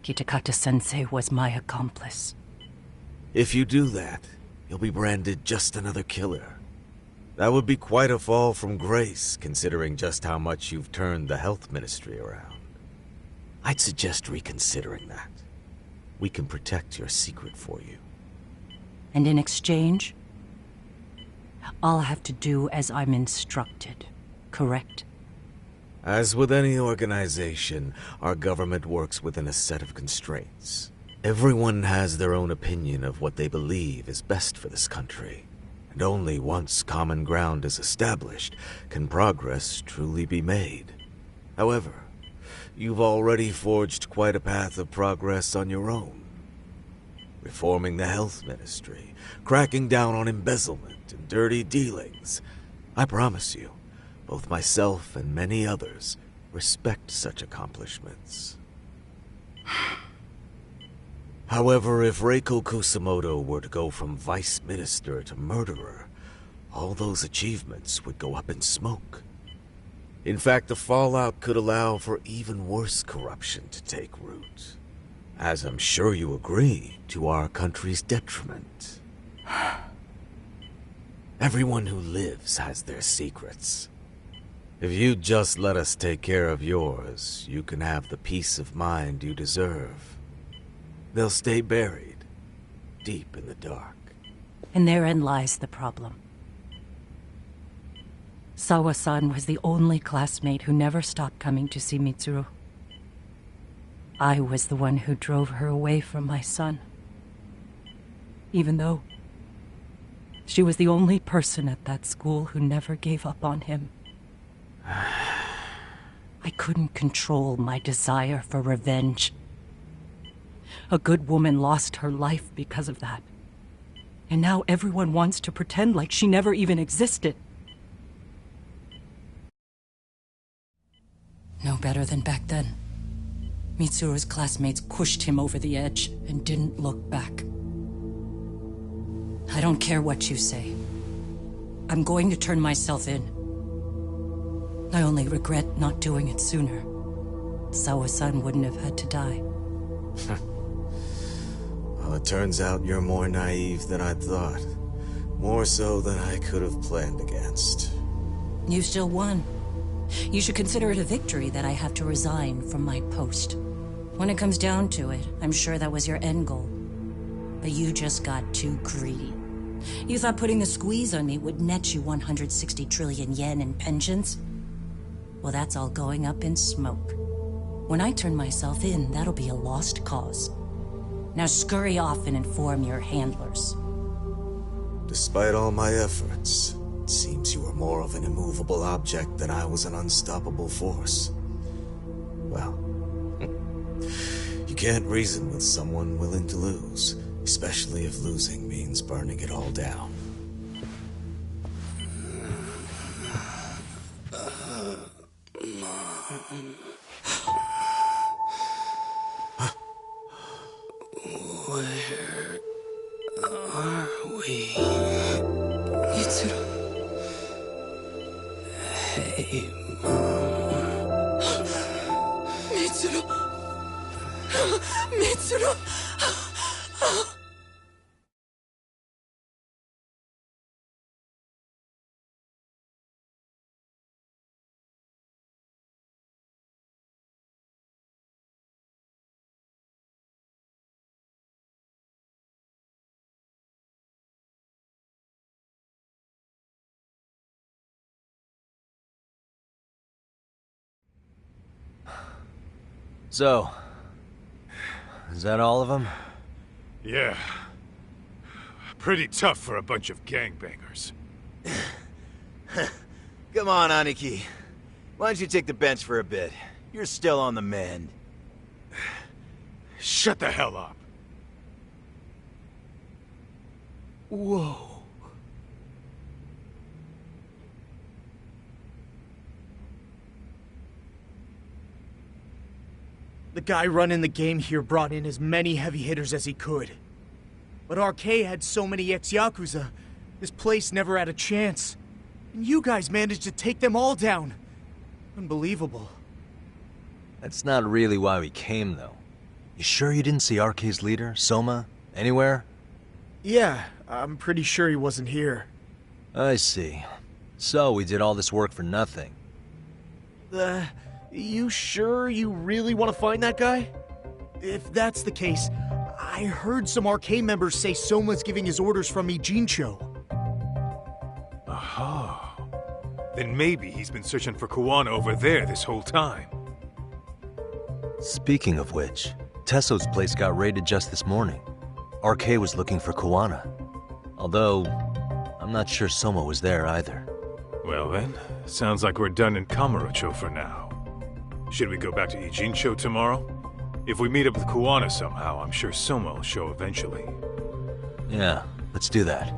Kitakata-sensei was my accomplice.
If you do that, you'll be branded just another killer. That would be quite a fall from grace, considering just how much you've turned the health ministry around. I'd suggest reconsidering that. We can protect your secret for you.
And in exchange, I'll have to do as I'm instructed, correct?
As with any organization, our government works within a set of constraints. Everyone has their own opinion of what they believe is best for this country. And only once common ground is established can progress truly be made. However, you've already forged quite a path of progress on your own. Reforming the health ministry, cracking down on embezzlement and dirty dealings. I promise you, both myself and many others respect such accomplishments. However, if Reiko Kusamoto were to go from vice minister to murderer, all those achievements would go up in smoke. In fact, the fallout could allow for even worse corruption to take root. As I'm sure you agree, to our country's detriment. Everyone who lives has their secrets. If you'd just let us take care of yours, you can have the peace of mind you deserve. They'll stay buried, deep in the dark.
And therein lies the problem. Sawa-san was the only classmate who never stopped coming to see Mitsuru. I was the one who drove her away from my son. Even though she was the only person at that school who never gave up on him. I couldn't control my desire for revenge. A good woman lost her life because of that. And now everyone wants to pretend like she never even existed. No better than back then. Mitsuru's classmates pushed him over the edge and didn't look back. I don't care what you say. I'm going to turn myself in. I only regret not doing it sooner. Sawa-san wouldn't have had to die.
Well, it turns out you're more naive than I thought. More so than I could have planned against.
You still won. You should consider it a victory that I have to resign from my post. When it comes down to it, I'm sure that was your end goal. But you just got too greedy. You thought putting the squeeze on me would net you 160 trillion yen in pensions? Well, that's all going up in smoke. When I turn myself in, that'll be a lost cause. Now scurry off and inform your handlers.
Despite all my efforts, it seems you were more of an immovable object than I was an unstoppable force. Well, you can't reason with someone willing to lose, especially if losing means burning it all down.
Where are we?
Mitsuru.
Hey, Mom.
Mitsuru. Mitsuru.
So, is that all of them?
Yeah. Pretty tough for a bunch of gangbangers.
Come on, Aniki. Why don't you take the bench for a bit? You're still on the mend.
Shut the hell up.
Whoa. The guy running the game here brought in as many heavy hitters as he could. But RK had so many ex-Yakuza, this place never had a chance. And you guys managed to take them all down. Unbelievable.
That's not really why we came, though. You sure you didn't see RK's leader, Soma, anywhere?
Yeah, I'm pretty sure he wasn't here.
I see. So we did all this work for nothing.
You sure you really want to find that guy? If that's the case, I heard some RK members say Soma's giving his orders from Ijincho.
Aha. Then maybe he's been searching for Kuwana over there this whole time.
Speaking of which, Tesso's place got raided just this morning. RK was looking for Kuwana. Although, I'm not sure Soma was there either.
Well then, sounds like we're done in Kamurocho for now.
Should we go back to Ijincho tomorrow? If we meet up with Kuwana somehow, I'm sure Soma will show eventually.
Yeah, let's do that.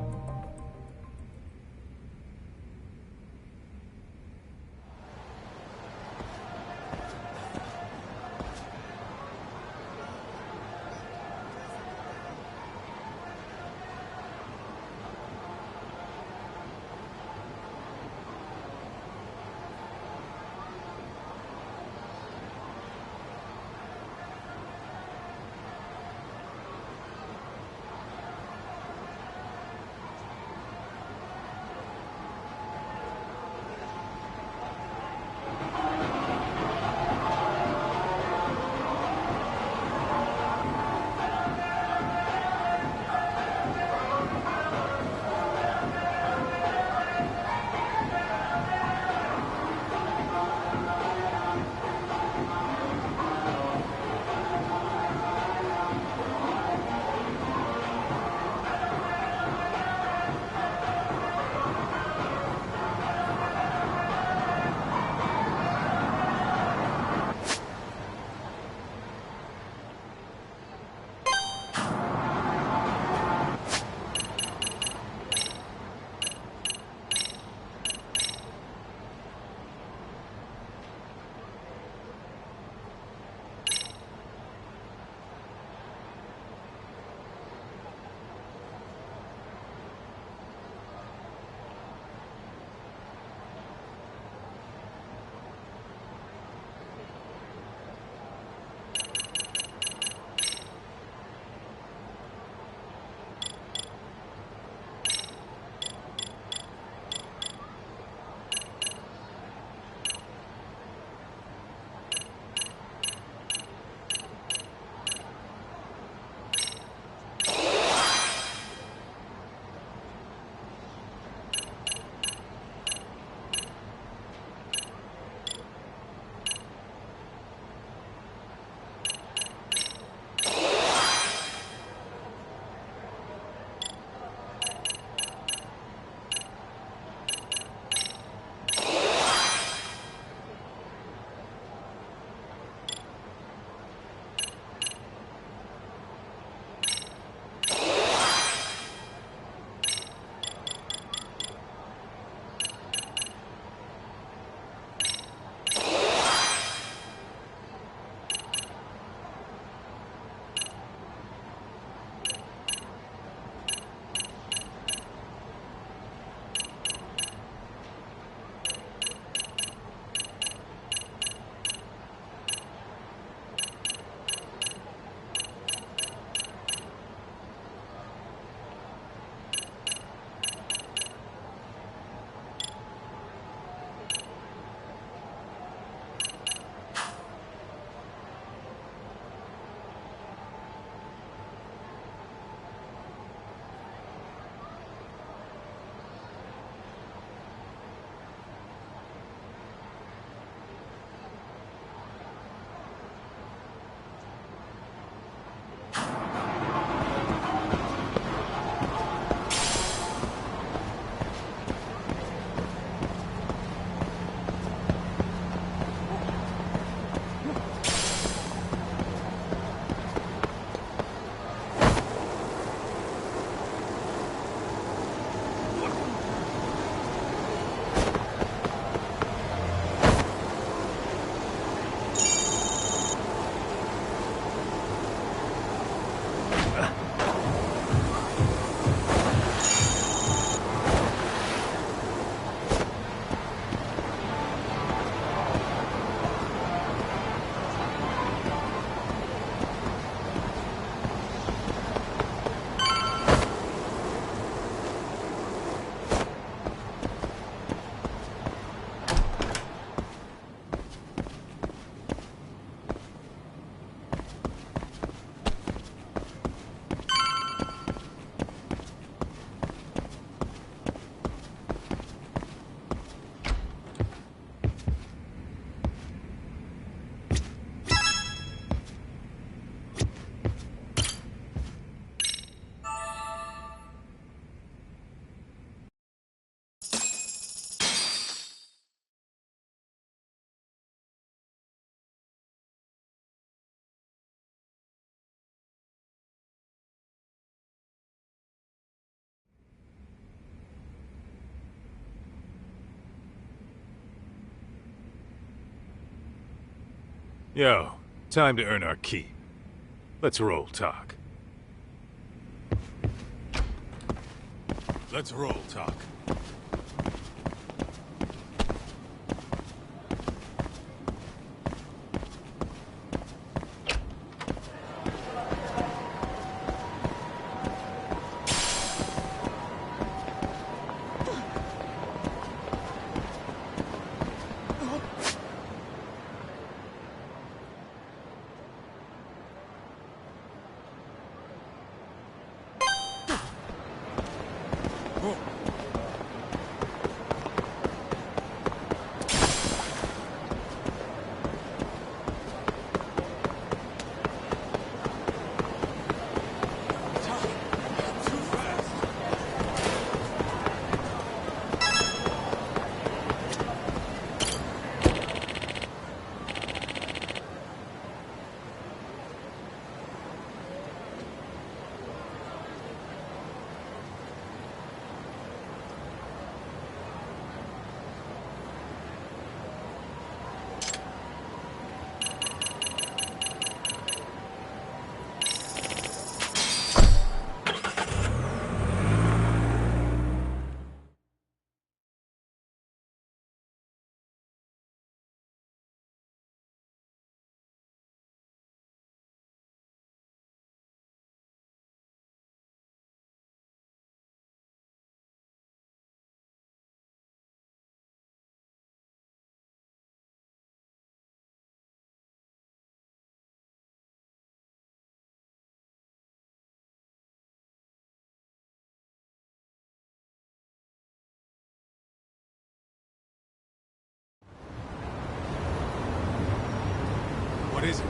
Yo, time to earn our keep. Let's roll talk. Let's roll talk. What is it?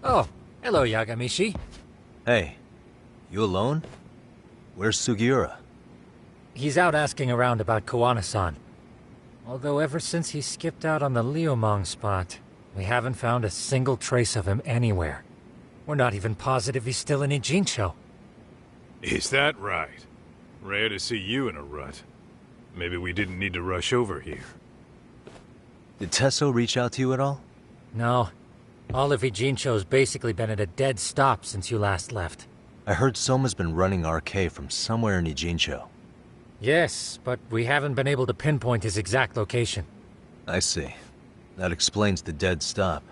Oh, hello, Yagamishi.
Hey, you alone? Where's Sugiura?
He's out asking around about Koana-san. Although ever since he skipped out on the Liumang spot, we haven't found a single trace of him anywhere. We're not even positive he's still in Ijincho.
Is that right? Rare to see you in a rut. Maybe we didn't need to rush over here.
Did Tesso reach out to you at all?
No. All of Ijincho's basically been at a dead stop since you last left.
I heard Soma's been running RK from somewhere in Ijincho.
Yes, but we haven't been able to pinpoint his exact location.
I see. That explains the dead stop.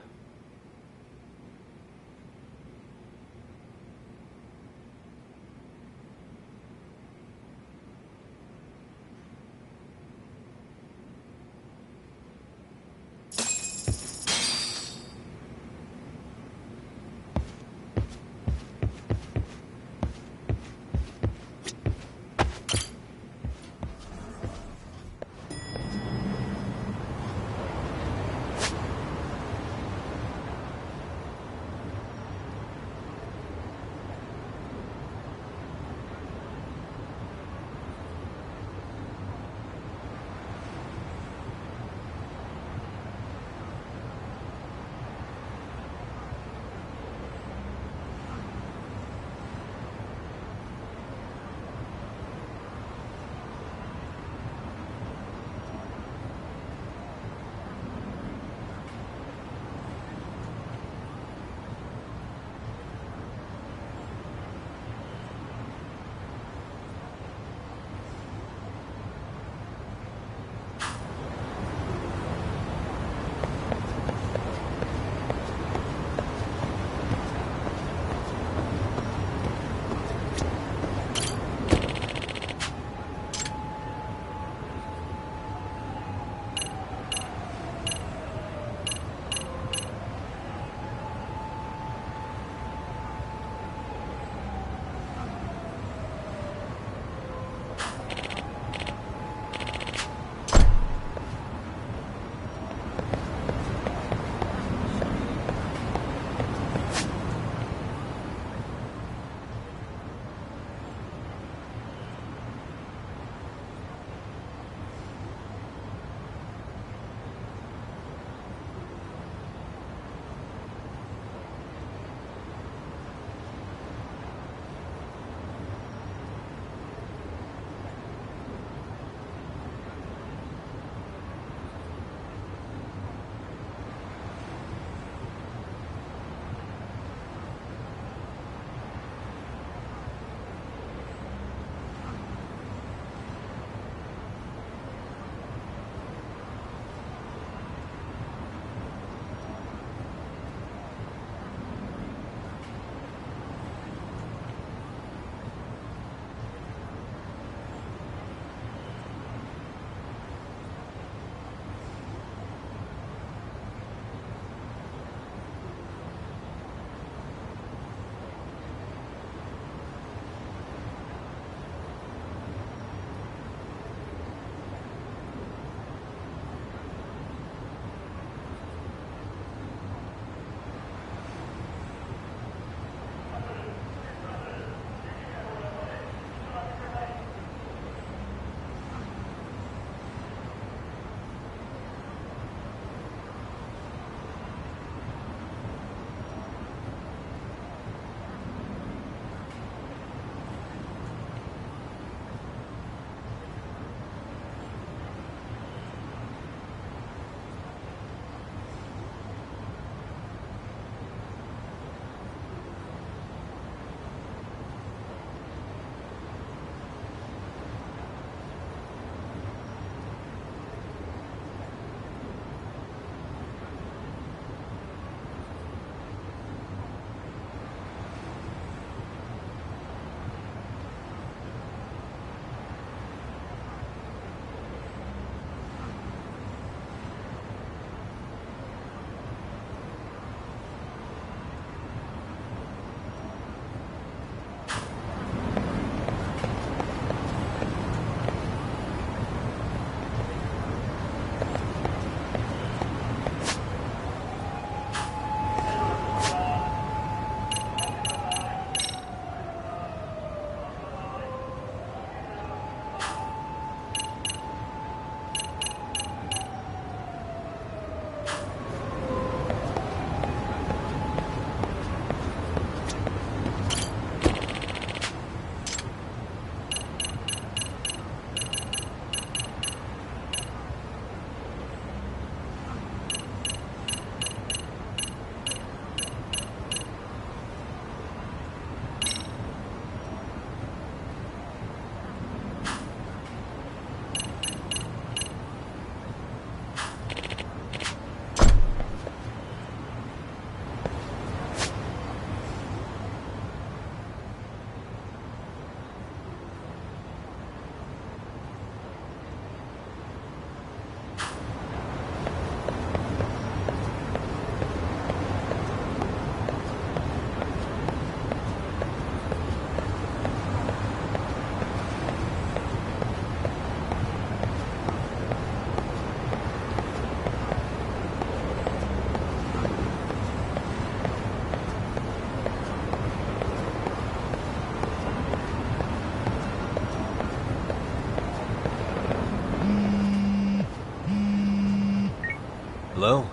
Hello?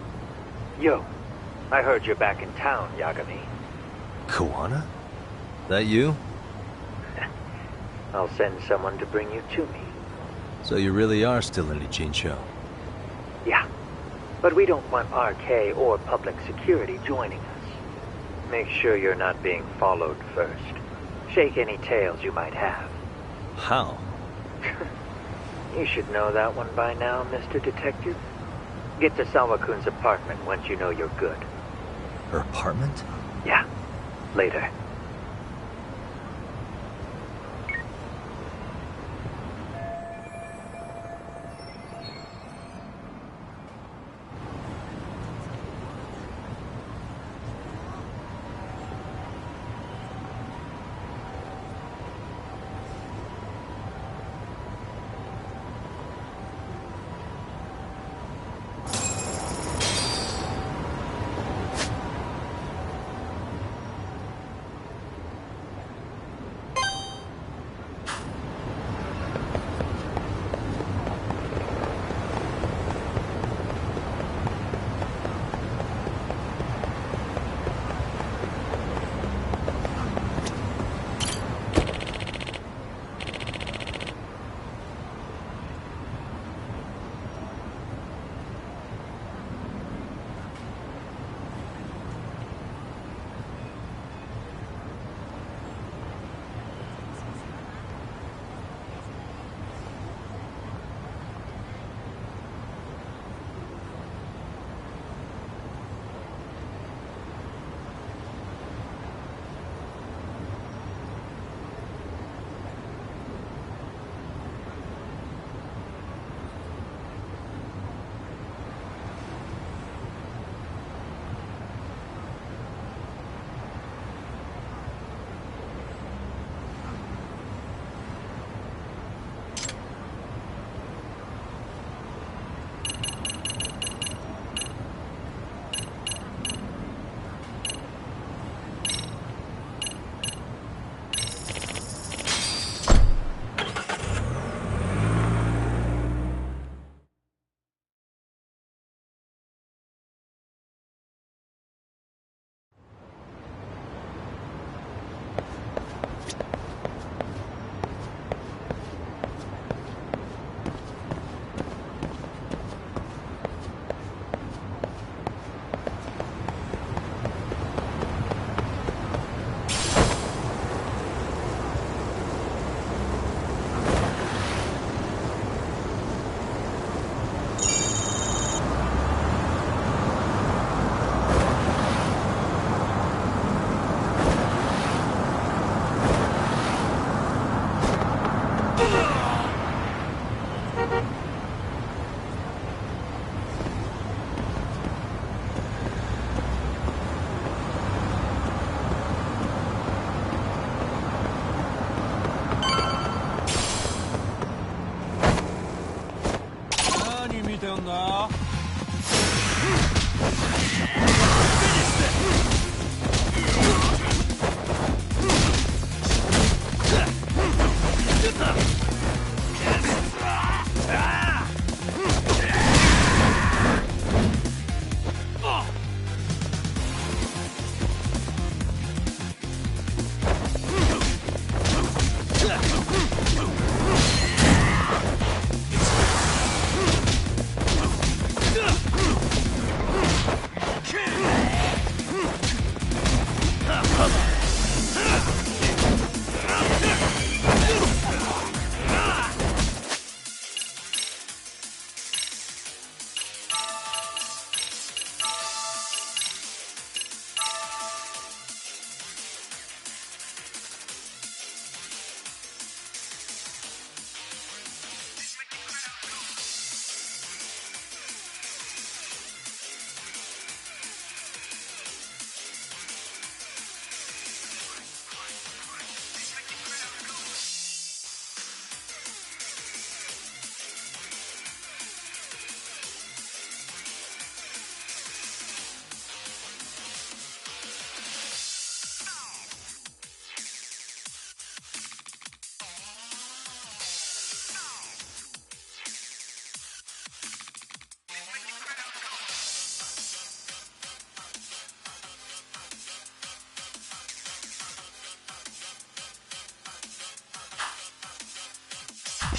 Yo, I heard you're back in town, Yagami.
Kawana? That you?
I'll send someone to bring you to me.
So you really are still in the Jinsho?
Yeah, but we don't want RK or public security joining us. Make sure you're not being followed first. Shake any tails you might have.
How?
You should know that one by now, Mr. Detective. Get to Sawa-kun's apartment once you know you're good.
Her apartment?
Yeah, later.
Kill!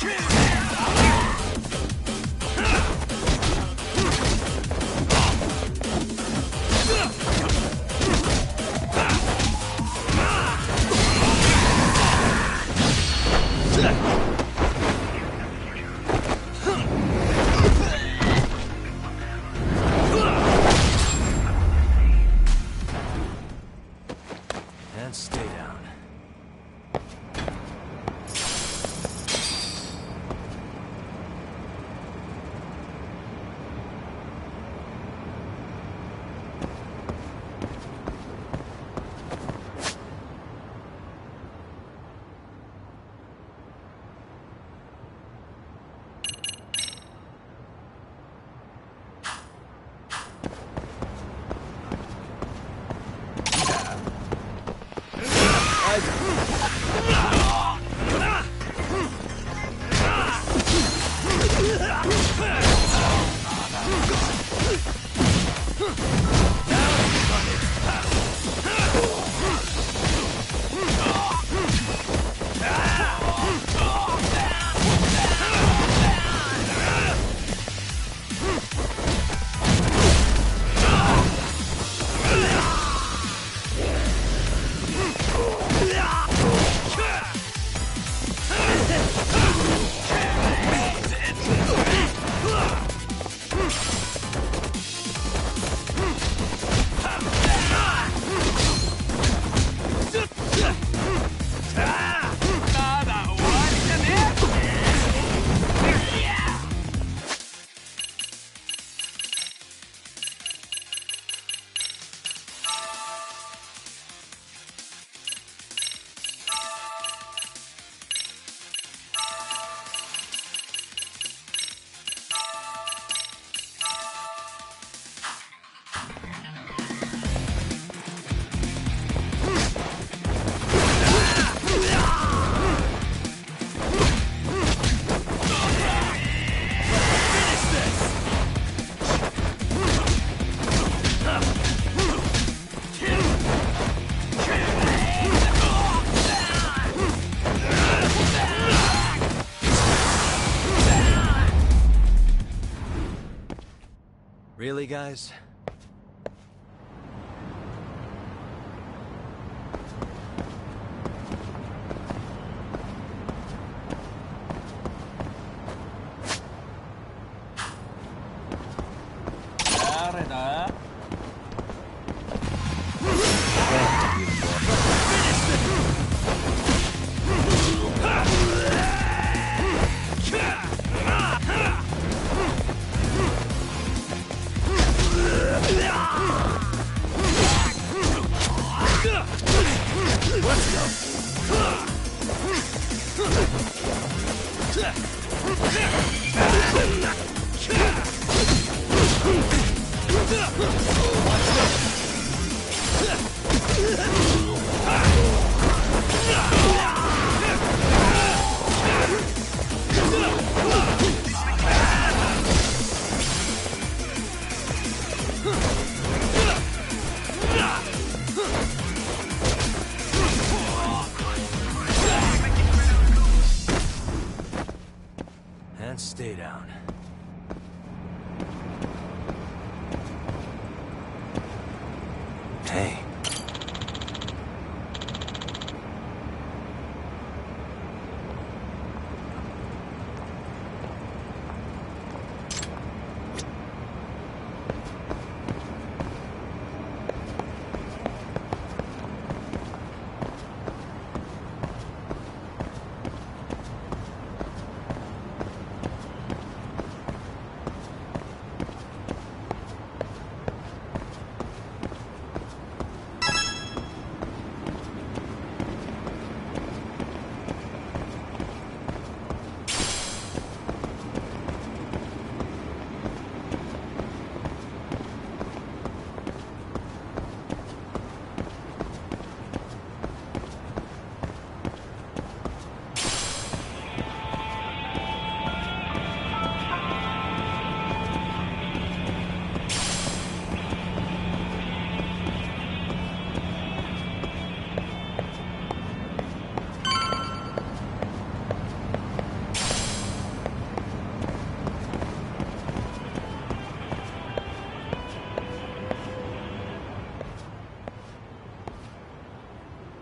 And stay down. Really, guys?
Let's go.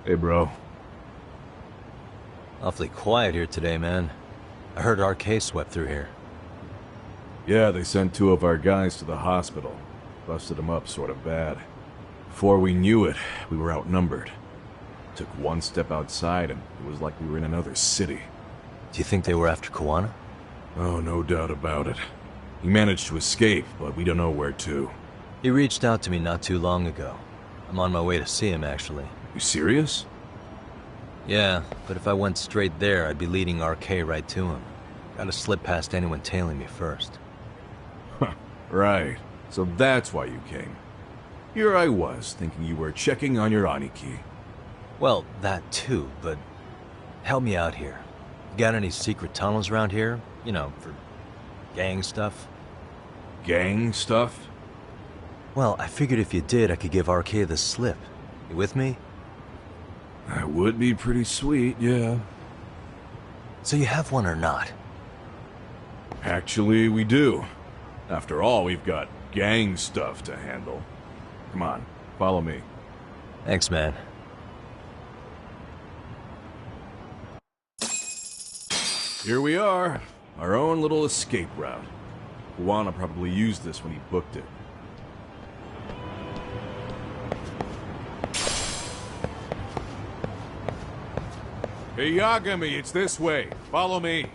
Hey, bro.
Awfully quiet here today, man. I heard RK swept through here.
Yeah, they sent 2 of our guys to the hospital. Busted them up sort of bad. Before we knew it, we were outnumbered. Took one step outside and it was like we were in another city.
Do you think they were after Kuwana?
Oh, no doubt about it. He managed to escape, but we don't know where to.
He reached out to me not too long ago. I'm on my way to see him, actually.
You serious?
Yeah, but if I went straight there, I'd be leading RK right to him. Gotta slip past anyone tailing me first.
Right. So that's why you came. Here I was, thinking you were checking on your Aniki.
Well, that too, but help me out here. You got any secret tunnels around here? You know, for gang stuff?
Gang stuff?
Well, I figured if you did, I could give RK the slip. You with me?
That would be pretty sweet, yeah.
So you have one or not?
Actually, we do. After all, we've got gang stuff to handle. Come on, follow me.
Thanks, man.
Here we are. Our own little escape route. Kuwana probably used this when he booked it. Hey, Yagami, it's this way. Follow me.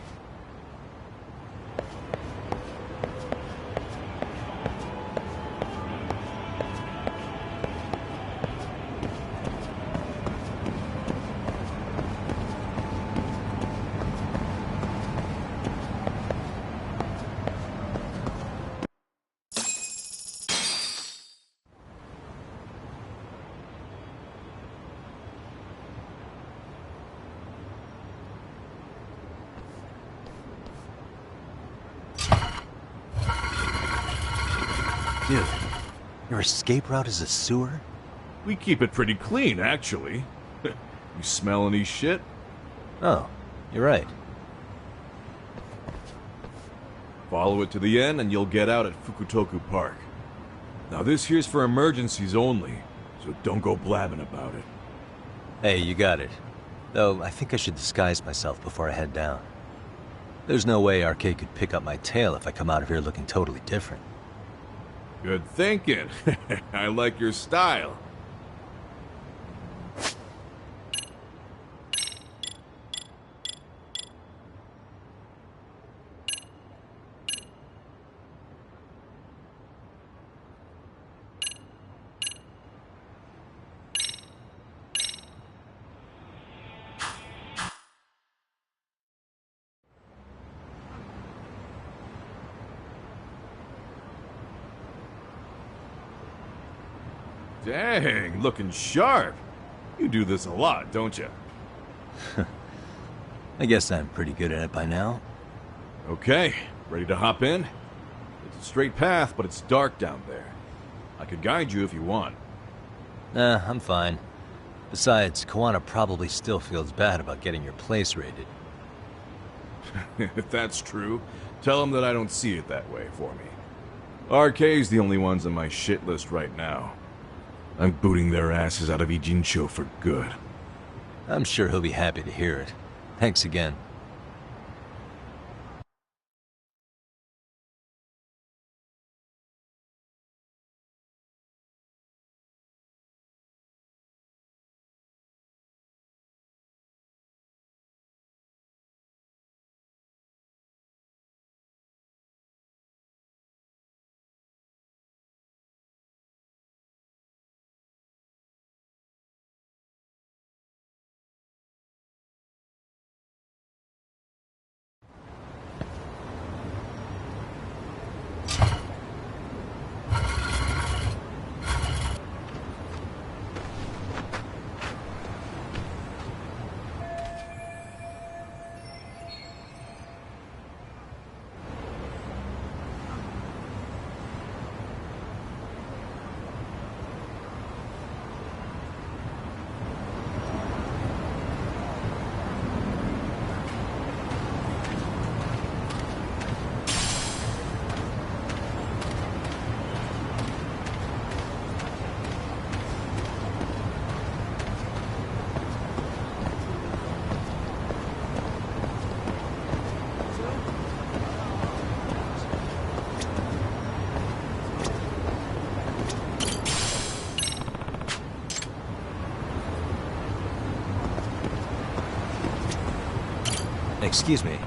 Dude, your escape route is a sewer?
We keep it pretty clean, actually. You smell any shit?
Oh, you're right.
Follow it to the end and you'll get out at Fukutoku Park. Now this here's for emergencies only, so don't go blabbing about it.
Hey, you got it. Though, I think I should disguise myself before I head down. There's no way RK could pick up my tail if I come out of here looking totally different.
Good thinking. I like your style. Dang, looking sharp. You do this a lot, don't you?
I guess I'm pretty good at it by now.
Okay, ready to hop in? It's a straight path, but it's dark down there. I could guide you if you want.
Nah, I'm fine. Besides, Kuwana probably still feels bad about getting your place raided.
If that's true, tell him that I don't see it that way for me. RK's the only ones on my shit list right now. I'm booting their asses out of Ijincho for good.
I'm sure he'll be happy to hear it. Thanks again. Excuse me.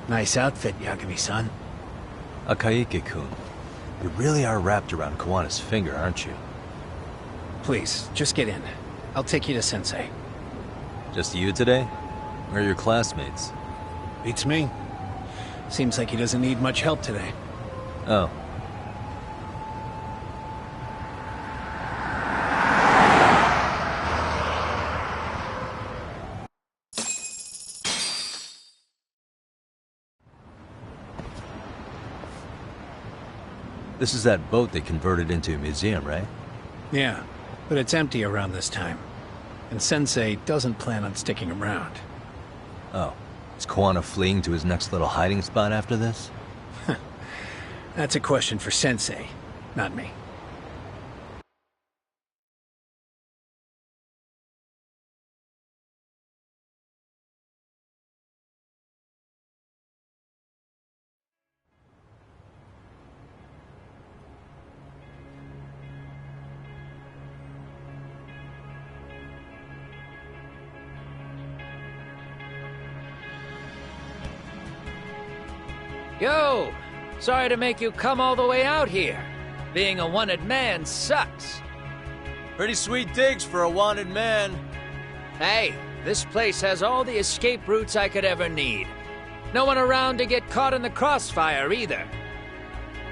Nice outfit, Yagami-san.
Akaike-kun, you really are wrapped around Kawana's finger, aren't you?
Please, just get in. I'll take you to Sensei.
Just you today? Where are your classmates?
Beats me. Seems like he doesn't need much help today.
Oh. This is that boat they converted into a museum, right?
Yeah, but it's empty around this time. And Sensei doesn't plan on sticking around.
Oh. Is Kawana fleeing to his next little hiding spot after this?
That's a question for Sensei, not me.
Yo! Sorry to make you come all the way out here. Being a wanted man sucks.
Pretty sweet digs for a wanted man.
Hey, this place has all the escape routes I could ever need. No one around to get caught in the crossfire either.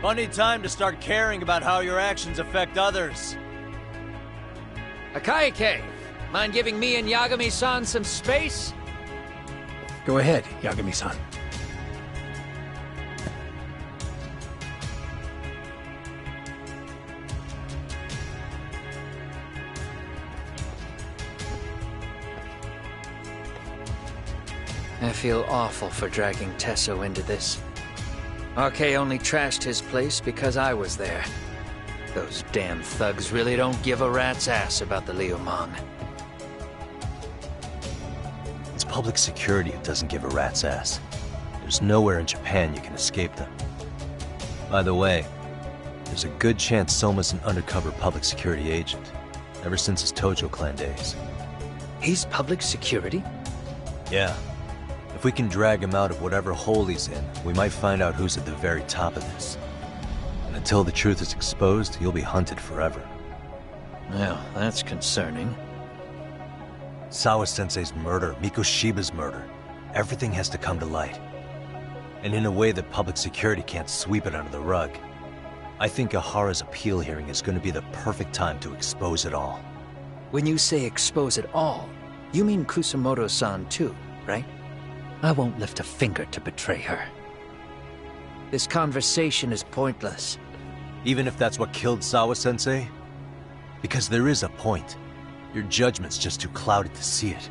Funny time to start caring about how your actions affect others.
Akaike, mind giving me and Yagami-san some space?
Go ahead, Yagami-san.
I feel awful for dragging Tesso into this. RK only trashed his place because I was there. Those damn thugs really don't give a rat's ass about the Liumang.
public security who doesn't give a rat's ass. There's nowhere in Japan you can escape them. By the way, there's a good chance Soma's an undercover public security agent, ever since his Tojo clan days.
He's public security?
Yeah. If we can drag him out of whatever hole he's in, we might find out who's at the very top of this. And until the truth is exposed, he'll be hunted forever.
Well, that's concerning.
Sawa-sensei's murder, Mikoshiba's murder, everything has to come to light. And in a way that public security can't sweep it under the rug. I think Ahara's appeal hearing is going to be the perfect time to expose it all.
When you say expose it all, you mean Kusamoto-san too, right? I won't lift a finger to betray her. This conversation is pointless.
Even if that's what killed Sawa-sensei? Because there is a point. Your judgment's just too clouded to see it.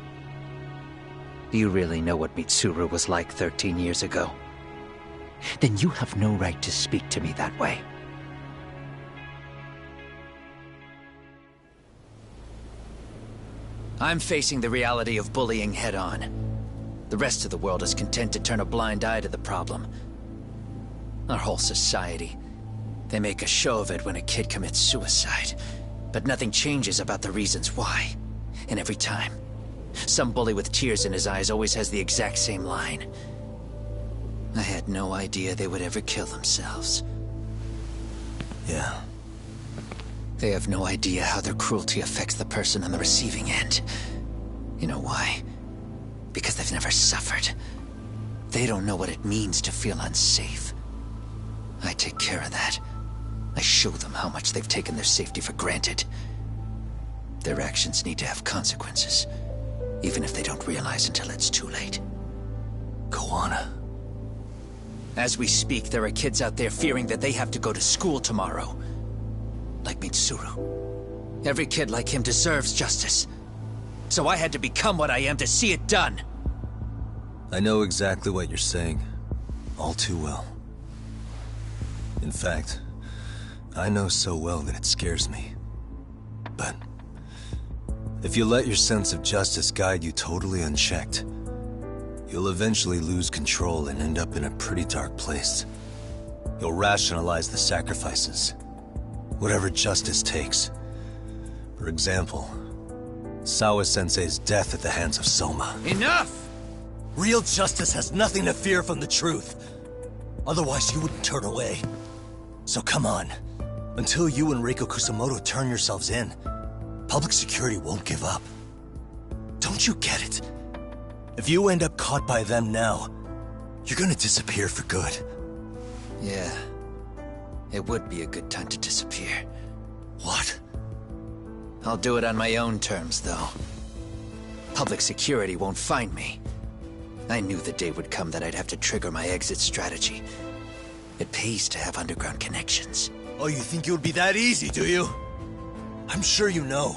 Do you really know what Mitsuru was like 13 years ago? Then you have no right to speak to me that way. I'm facing the reality of bullying head-on. The rest of the world is content to turn a blind eye to the problem. Our whole society. They make a show of it when a kid commits suicide. But nothing changes about the reasons why. And every time, some bully with tears in his eyes always has the exact same line. I had no idea they would ever kill themselves.
Yeah.
They have no idea how their cruelty affects the person on the receiving end. You know why? Because they've never suffered. They don't know what it means to feel unsafe. I take care of that. I show them how much they've taken their safety for granted. Their actions need to have consequences, even if they don't realize until it's too late.
Koana.
As we speak, there are kids out there fearing that they have to go to school tomorrow. Like Mitsuru. Every kid like him deserves justice. So I had to become what I am to see it done.
I know exactly what you're saying. All too well. In fact, I know so well that it scares me. But if you let your sense of justice guide you totally unchecked, you'll eventually lose control and end up in a pretty dark place. You'll rationalize the sacrifices, whatever justice takes. For example, Sawa-sensei's death at the hands of Soma.
Enough!
Real justice has nothing to fear from the truth. Otherwise, you wouldn't turn away. So come on. Until you and Reiko Kusamoto turn yourselves in, public security won't give up. Don't you get it? If you end up caught by them now, you're gonna disappear for good.
Yeah. It would be a good time to disappear.
What?
I'll do it on my own terms, though. Public security won't find me. I knew the day would come that I'd have to trigger my exit strategy. It pays to have underground connections.
Oh, you think it would be that easy, do you? I'm sure you know.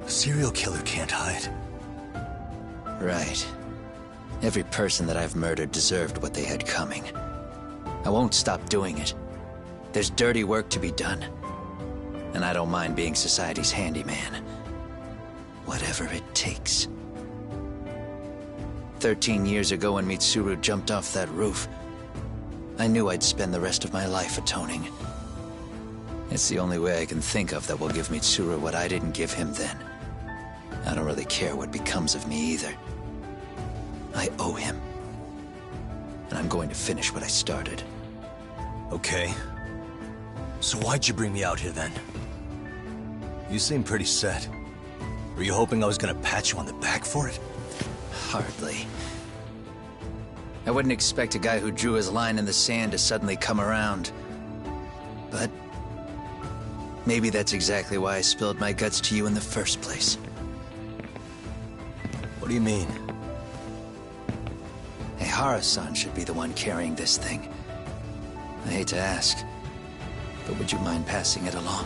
A serial killer can't hide.
Right. Every person that I've murdered deserved what they had coming. I won't stop doing it. There's dirty work to be done. And I don't mind being society's handyman. Whatever it takes. 13 years ago when Mitsuru jumped off that roof, I knew I'd spend the rest of my life atoning. It's the only way I can think of that will give Mitsuru what I didn't give him then. I don't really care what becomes of me either. I owe him. And I'm going to finish what I started.
Okay. So why'd you bring me out here then? You seem pretty set. Were you hoping I was gonna pat you on the back for it?
Hardly. I wouldn't expect a guy who drew his line in the sand to suddenly come around. But maybe that's exactly why I spilled my guts to you in the first place.
What do you mean?
Ehara-san should be the one carrying this thing. I hate to ask, but would you mind passing it along?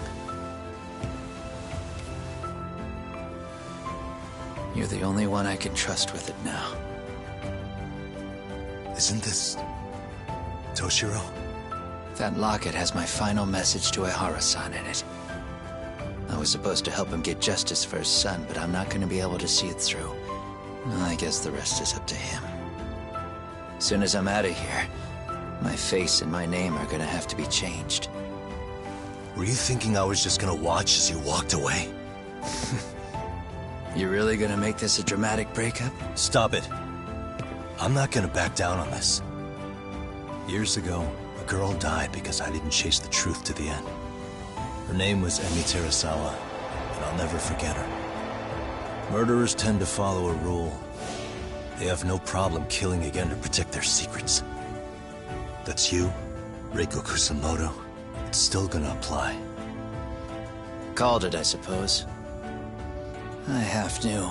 You're the only one I can trust with it now.
Isn't this Toshiro?
That locket has my final message to Ehara-san in it. I was supposed to help him get justice for his son, but I'm not going to be able to see it through. Well, I guess the rest is up to him. As soon as I'm out of here, my face and my name are gonna have to be changed.
Were you thinking I was just gonna watch as you walked away?
You really gonna make this a dramatic breakup?
Stop it. I'm not gonna back down on this. Years ago, a girl died because I didn't chase the truth to the end. Her name was Emi Terasawa, and I'll never forget her. Murderers tend to follow a rule. They have no problem killing again to protect their secrets. That's you, Reiko Kusamoto. It's still gonna apply.
Called it, I suppose. I half knew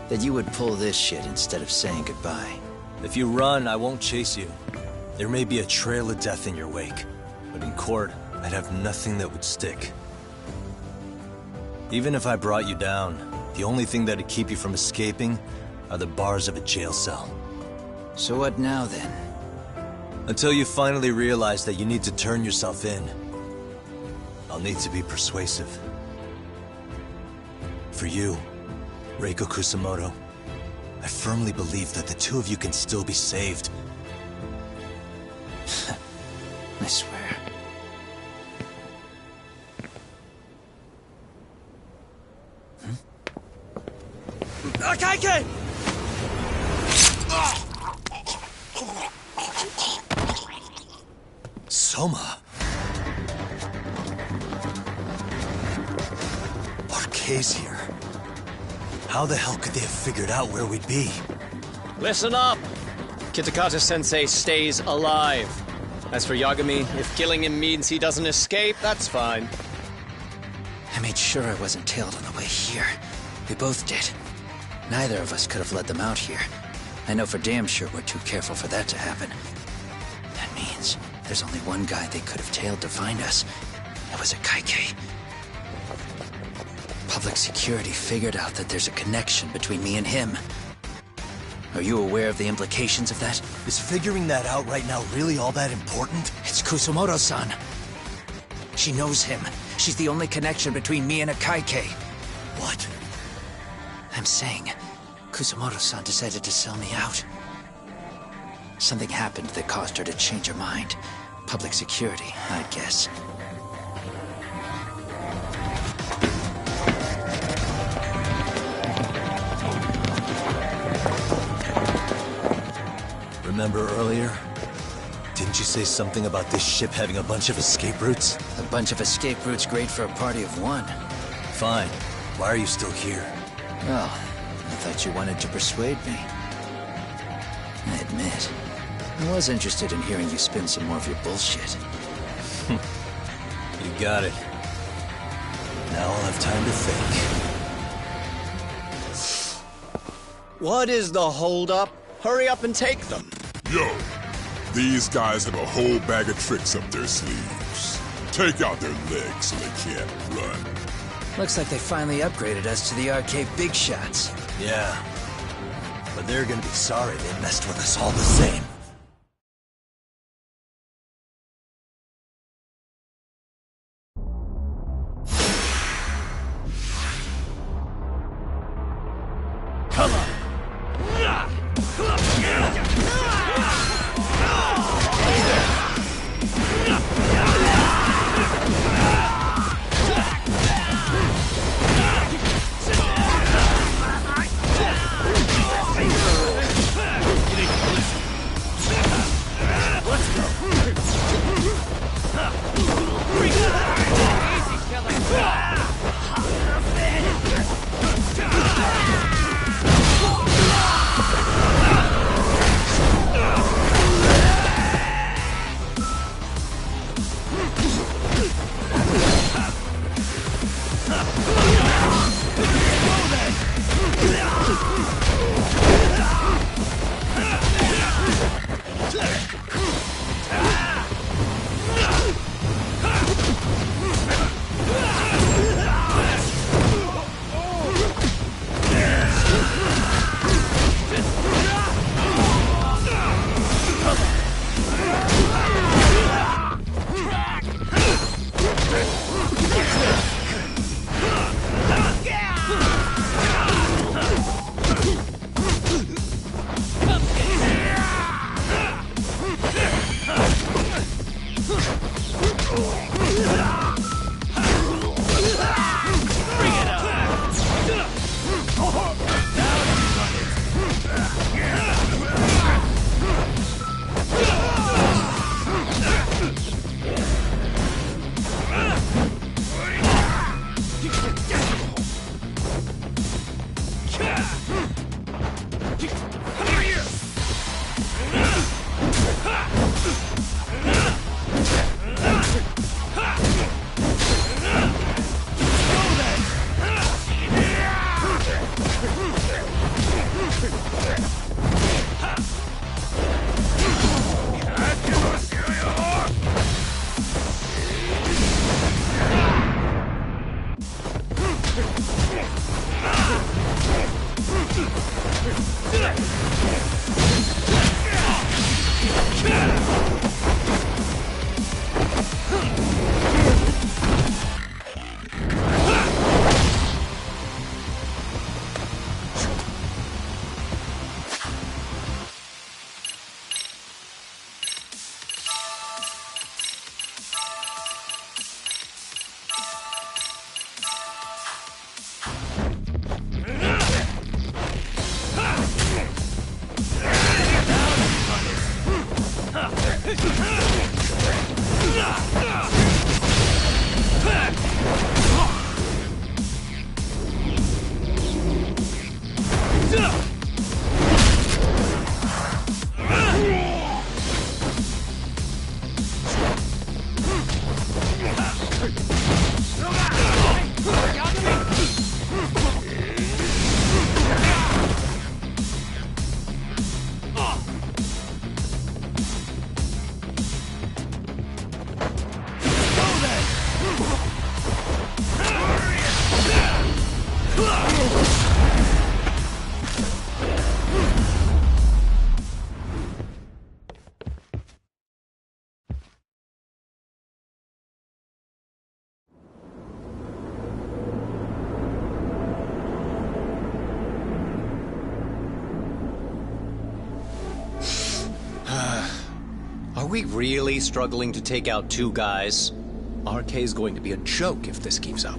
that you would pull this shit instead of saying goodbye.
If you run, I won't chase you. There may be a trail of death in your wake, but in court, I'd have nothing that would stick. Even if I brought you down, the only thing that'd keep you from escaping are the bars of a jail cell.
So what now, then?
Until you finally realize that you need to turn yourself in, I'll need to be persuasive. For you, Reiko Kusamoto, I firmly believe that the two of you can still be saved.
I swear.
Akaike!
Soma. RK's here. How the hell could they have figured out where we'd be?
Listen up! Kitakata-sensei stays alive. As for Yagami, if killing him means he doesn't escape, that's fine.
I made sure I wasn't tailed on the way here. We both did. Neither of us could have led them out here. I know for damn sure we're too careful for that to happen. That means there's only one guy they could have tailed to find us. It was a Kaike. Public security figured out that there's a connection between me and him. Are you aware of the implications of that?
Is figuring that out right now really all that important?
It's Kusamoto-san. She knows him. She's the only connection between me and a Kaike.
What?
I'm saying, Kusamoto-san decided to sell me out. Something happened that caused her to change her mind. Public security, I'd guess.
Remember earlier? Didn't you say something about this ship having a bunch of escape routes?
A bunch of escape routes great for a party of one.
Fine. Why are you still here?
Well, I thought you wanted to persuade me. I admit, I was interested in hearing you spin some more of your bullshit.
You got it. Now I'll have time to think.
What is the holdup? Hurry up and take them.
Yo, these guys have a whole bag of tricks up their sleeves. Take out their legs so they can't run.
Looks like they finally upgraded us to the arcade big shots.
Yeah. But they're gonna be sorry they messed with us all the same.
Come on!
Are we really struggling to take out two guys? RK's going to be a joke if this keeps up.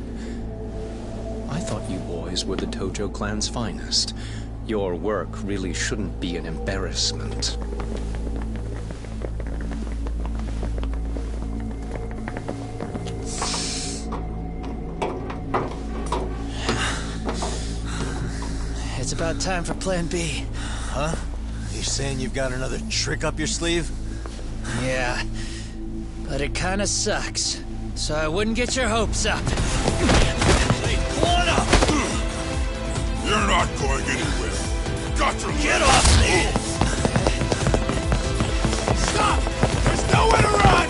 I thought you boys were the Tojo clan's finest. Your work really shouldn't be an embarrassment.
It's about time for Plan B.
Huh? You saying you've got another trick up your sleeve?
Yeah, but it kinda sucks. So I wouldn't get your hopes up.
You're not going anywhere. Got to
Get off me!
Stop! There's nowhere to run!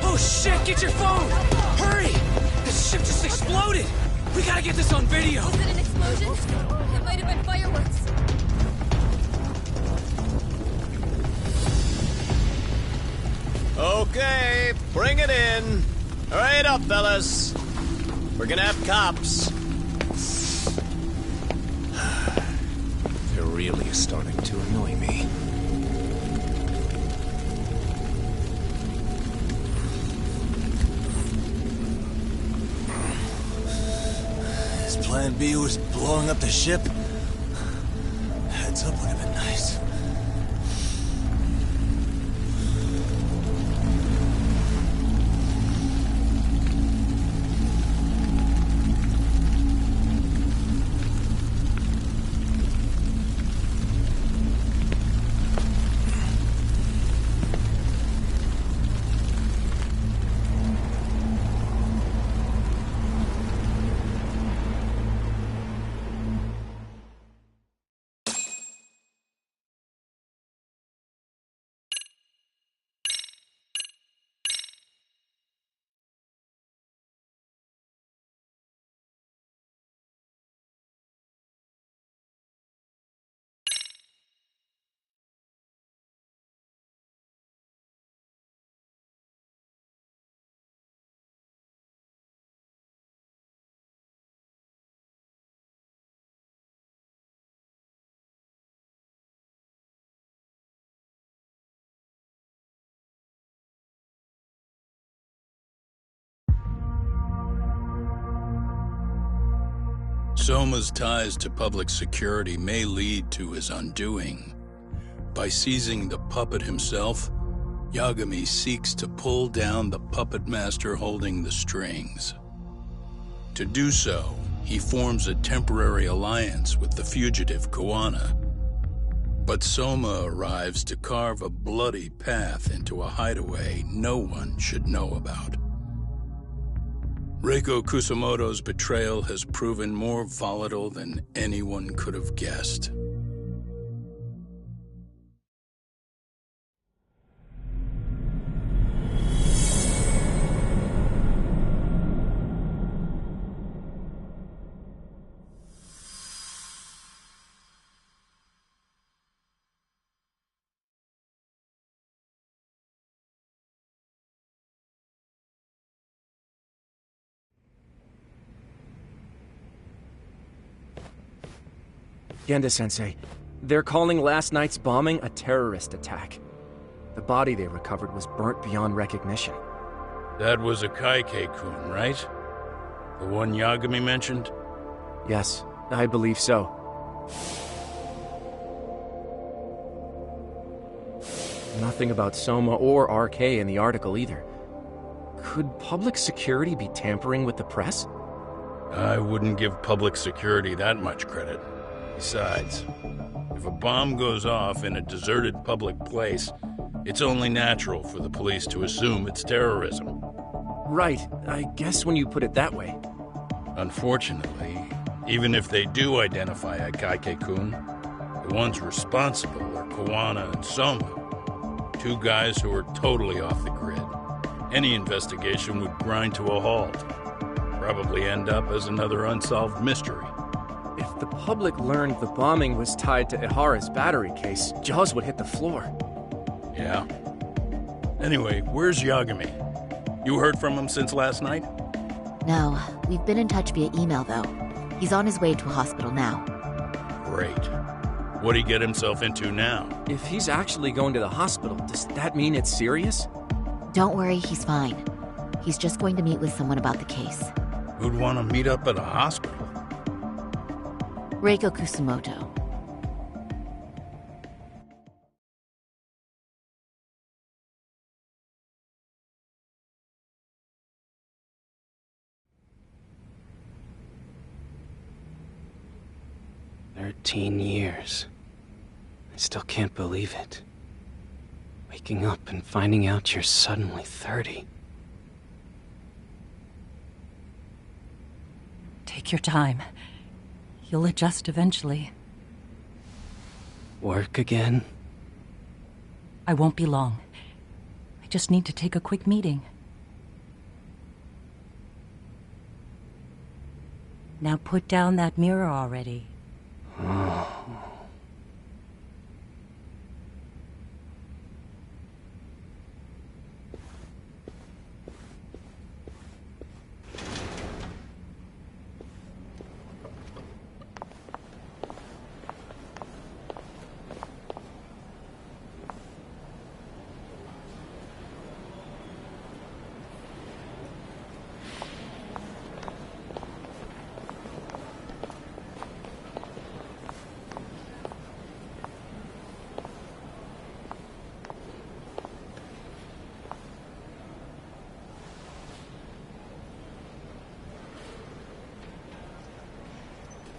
Oh shit, get your phone! Hurry! The ship just exploded! We gotta get this on video!
Was it an explosion? It might have been fireworks.
Okay, bring it in. Hurry it up, fellas. We're gonna have cops.
They're really starting to annoy me.
His plan B was blowing up the ship? Heads up would have been nice.
Soma's ties to public security may lead to his undoing. By seizing the puppet himself, Yagami seeks to pull down the puppet master holding the strings. To do so, he forms a temporary alliance with the fugitive Kuwana. But Soma arrives to carve a bloody path into a hideaway no one should know about. Reiko Kusamoto's betrayal has proven more volatile than anyone could have guessed.
Genda-sensei, they're calling last night's bombing a terrorist attack. The body they recovered was burnt beyond recognition.
That was a Kaike-kun, right? The one Yagami mentioned?
Yes, I believe so. Nothing about Soma or RK in the article either. Could public security be tampering with the press?
I wouldn't give public security that much credit. Besides, if a bomb goes off in a deserted public place, it's only natural for the police to assume it's terrorism.
Right, I guess when you put it that way.
Unfortunately, even if they do identify a Kaike-kun, the ones responsible are Kawana and Soma, two guys who are totally off the grid. Any investigation would grind to a halt. Probably end up as another unsolved mystery.
If the public learned the bombing was tied to Ihara's battery case, jaws would hit the floor.
Yeah. Anyway, where's Yagami? You heard from him since last night?
No, we've been in touch via email though. He's on his way to a hospital now.
Great. What'd he get himself into now?
If he's actually going to the hospital, does that mean it's serious?
Don't worry, he's fine. He's just going to meet with someone about the case.
Who'd want to meet up at a hospital?
Reiko Kusumoto.
Years. I still can't believe it. Waking up and finding out you're suddenly 30.
Take your time. You'll adjust eventually.
Work again?
I won't be long. I just need to take a quick meeting. Now put down that mirror already.
Oh.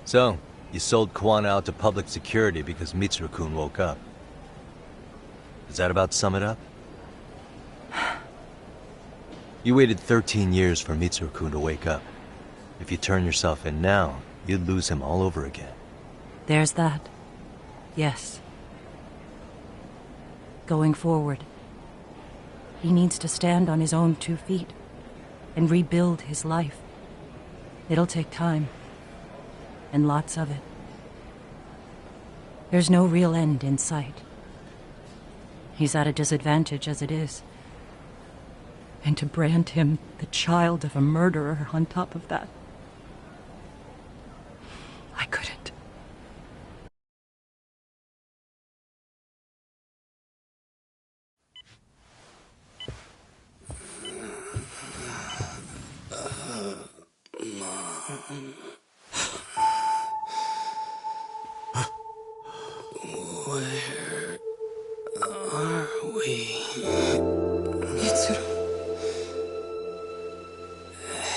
So, you sold Kawana out to public security because Mitsuru-kun woke up. Does that about sum it up? You waited 13 years for Mitsuru-kun to wake up. If you turn yourself in now, you'd lose him all over again.
There's that. Yes. Going forward, he needs to stand on his own 2 feet and rebuild his life. It'll take time. And lots of it. There's no real end in sight. He's at a disadvantage as it is. And to brand him the child of a murderer on top of that, I couldn't.
Where are we?
Mitsuru.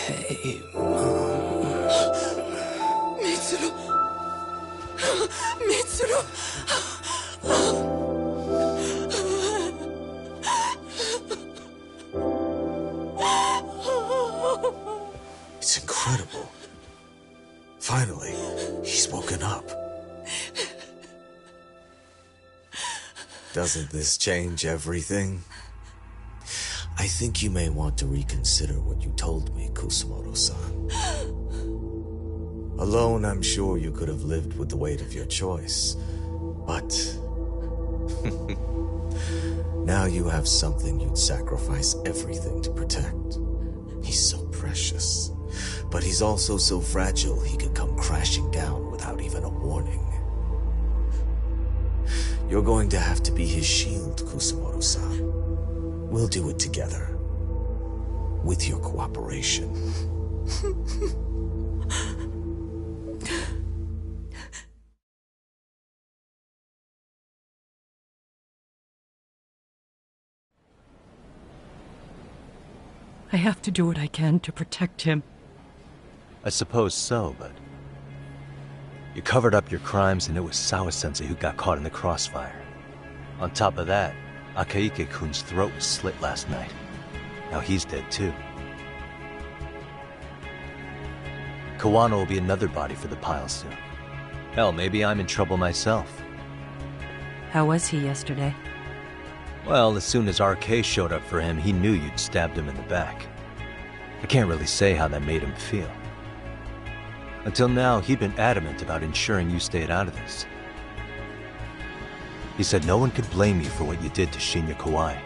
Hey, Mom.
Mitsuru. Mitsuru.
It's incredible. Finally, he's woken up. Doesn't this change everything? I think you may want to reconsider what you told me, Kusumoto-san. Alone, I'm sure you could have lived with the weight of your choice. But now you have something you'd sacrifice everything to protect. He's so precious, but he's also so fragile he could come crashing down without even a warning. You're going to have to be his shield, Kusumoto-san. We'll do it together. With your cooperation.
I have to do what I can to protect him.
I suppose so, but... You covered up your crimes and it was Sawa-sensei who got caught in the crossfire. On top of that, Akaike-kun's throat was slit last night. Now he's dead too. Kawano will be another body for the pile soon. Hell, maybe I'm in trouble myself.
How was he yesterday?
Well, as soon as RK showed up for him, he knew you'd stabbed him in the back. I can't really say how that made him feel. Until now, he'd been adamant about ensuring you stayed out of this. He said no one could blame you for what you did to Shinya Kawai.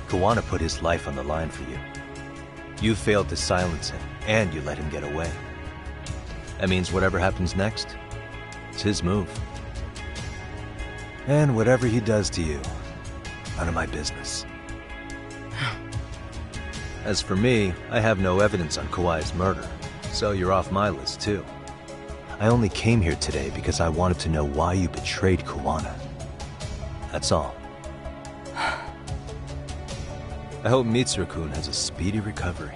Kawana put his life on the line for you. You failed to silence him, and you let him get away. That means whatever happens next, it's his move. And whatever he does to you, none of my business. As for me, I have no evidence on Kawai's murder, so you're off my list too. I only came here today because I wanted to know why you betrayed Kawana. That's all. I hope Mitsuru-kun has a speedy recovery.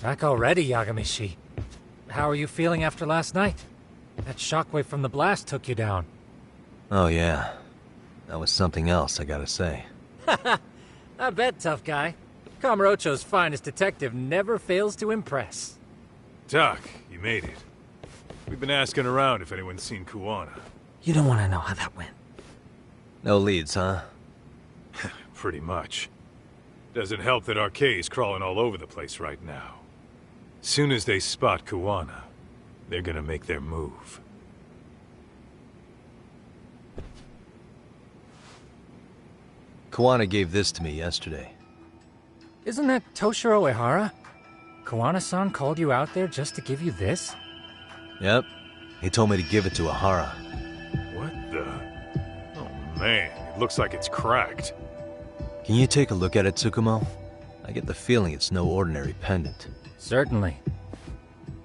Back already, Yagamishi. How are you feeling after last night? That shockwave from the blast took you down.
Oh yeah. That was something else, I gotta say.
I bet, tough guy. Kamurocho's finest detective never fails to impress.
Doc, you made it. We've been asking around if anyone's seen Kuwana.
You don't want to know how that went.
No leads, huh?
Pretty much. Doesn't help that RK's crawling all over the place right now. Soon as they spot Kuwana, they're gonna make their move.
Kawana gave this to me yesterday.
Isn't that Toshiro Ehara? Kawana-san called you out there just to give you this?
Yep. He told me to give it to Ehara.
What the? Oh man, it looks like it's cracked.
Can you take a look at it, Tsukumo? I get the feeling it's no ordinary pendant.
Certainly.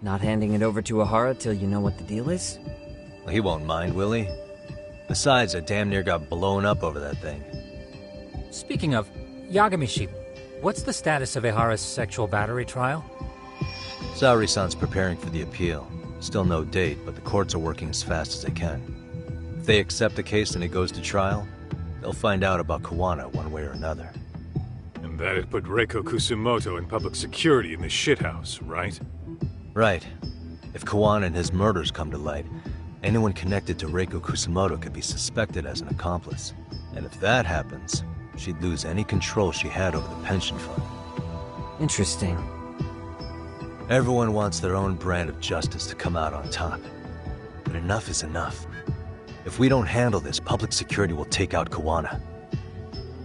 Not handing it over to Ahara till you know what the deal is?
He won't mind, will he? Besides, I damn near got blown up over that thing.
Speaking of, Yagami-shi, what's the status of Ehara's sexual battery trial?
Saori-san's preparing for the appeal. Still no date, but the courts are working as fast as they can. If they accept the case and it goes to trial, they'll find out about Kawana one way or another.
And that'd put Reiko Kusumoto in public security in the shithouse, right?
Right. If Kawana and his murders come to light, anyone connected to Reiko Kusumoto could be suspected as an accomplice. And if that happens, she'd lose any control she had over the pension fund.
Interesting.
Everyone wants their own brand of justice to come out on top. But enough is enough. If we don't handle this, public security will take out Kawana.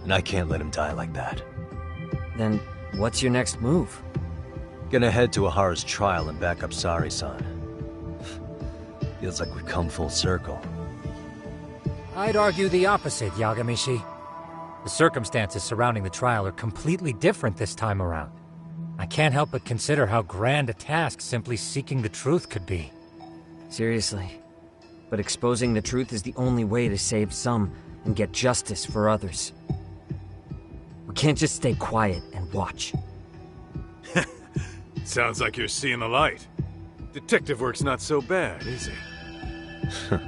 And I can't let him die like that.
Then, what's your next move?
Gonna head to Ahara's trial and back up Saori-san. Feels like we've come full circle.
I'd argue the opposite, Yagami-shi. The circumstances surrounding the trial are completely different this time around. I can't help but consider how grand a task simply seeking the truth could be.
Seriously. But exposing the truth is the only way to save some and get justice for others. We can't just stay quiet and watch.
Sounds like you're seeing the light. Detective work's not so bad, is it?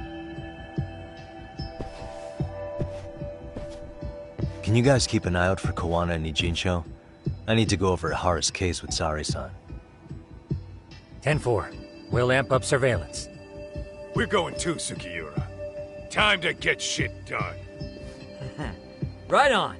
Can you guys keep an eye out for Kawana and Nijincho? I need to go over Ahara's case with Saori-san.
10-4. We'll amp up surveillance.
We're going too, Sukiura. Time to get shit done.
Right on.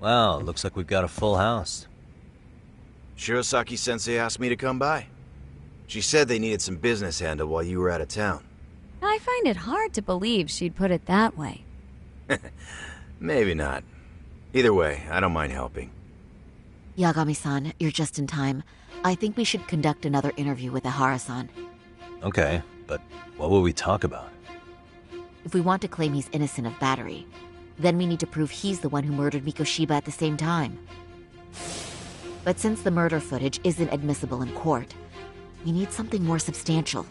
Wow, looks like we've got a full house.
Shirosaki-sensei asked me to come by. She said they needed some business handled while you were out of town.
I find it hard to believe she'd put it that way.
Maybe not. Either way, I don't mind helping.
Yagami-san, you're just in time. I think we should conduct another interview with Ahara-san.
Okay, but what will we talk about?
If we want to claim he's innocent of battery, Then we need to prove he's the one who murdered Mikoshiba at the same time. But since the murder footage isn't admissible in court, we need something more substantial.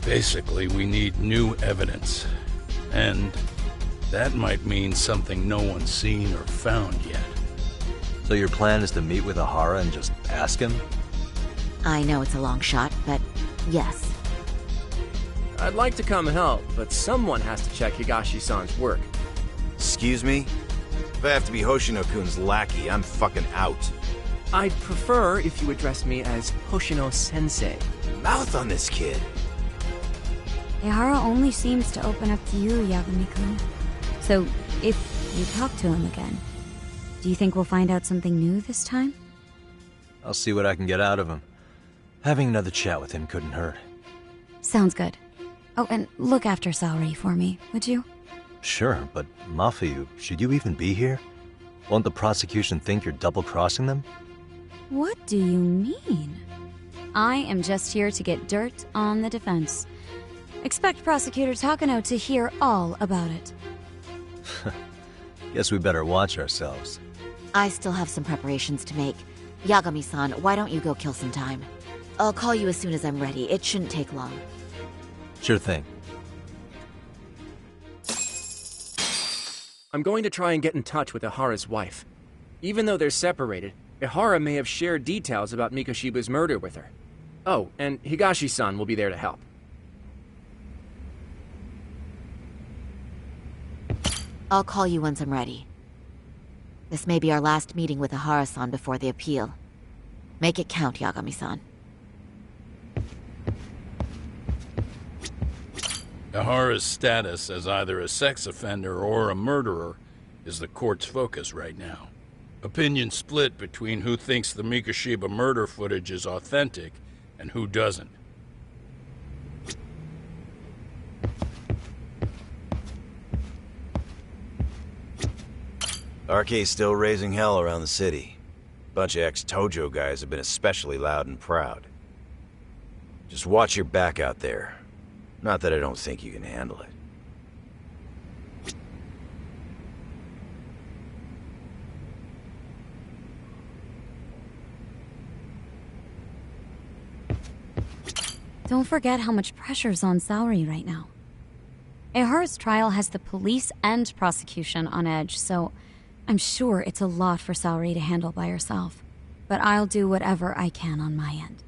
Basically, we need new evidence. And that might mean something no one's seen or found yet.
So your plan is to meet with Ahara and just ask him?
I know it's a long shot, but yes.
I'd like to come help, but someone has to check Higashi-san's work.
Excuse me? If I have to be Hoshino-kun's lackey, I'm fucking out.
I'd prefer if you address me as Hoshino-sensei.
Mouth on this kid.
Ehara only seems to open up to you, Yagami-kun. So, if you talk to him again, do you think we'll find out something new this time?
I'll see what I can get out of him. Having another chat with him couldn't hurt.
Sounds good. Oh, and look after Saori for me, would you?
Sure, but Mafuyu, should you even be here? Won't the prosecution think you're double-crossing them?
What do you mean? I am just here to get dirt on the defense. Expect Prosecutor Takano to hear all about it.
Guess we better watch ourselves.
I still have some preparations to make. Yagami-san, why don't you go kill some time? I'll call you as soon as I'm ready. It shouldn't take long.
Sure thing.
I'm going to try and get in touch with Ihara's wife. Even though they're separated, Ihara may have shared details about Mikoshiba's murder with her. Oh, and Higashi-san will be there to help.
I'll call you once I'm ready. This may be our last meeting with Ihara-san before the appeal. Make it count, Yagami-san.
Ihara's status as either a sex offender or a murderer is the court's focus right now. Opinion split between who thinks the Mikoshiba murder footage is authentic and who doesn't.
RK's still raising hell around the city. Bunch of ex-Tojo guys have been especially loud and proud. Just watch your back out there. Not that I don't think you can handle it.
Don't forget how much pressure's on Saori right now. Ehara's trial has the police and prosecution on edge, so I'm sure it's a lot for Saori to handle by herself. But I'll do whatever I can on my end.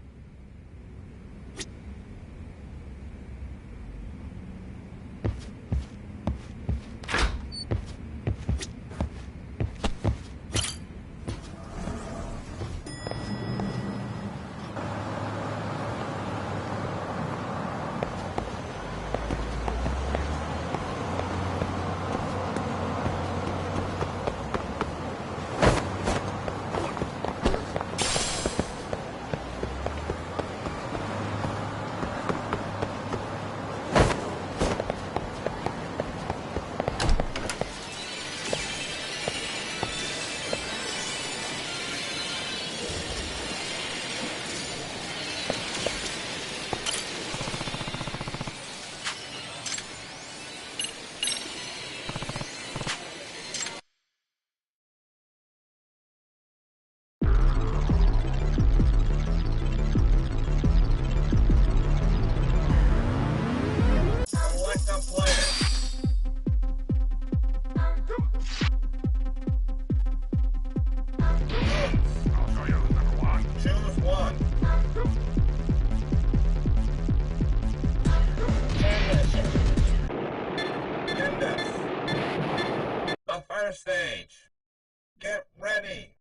First stage. Get ready.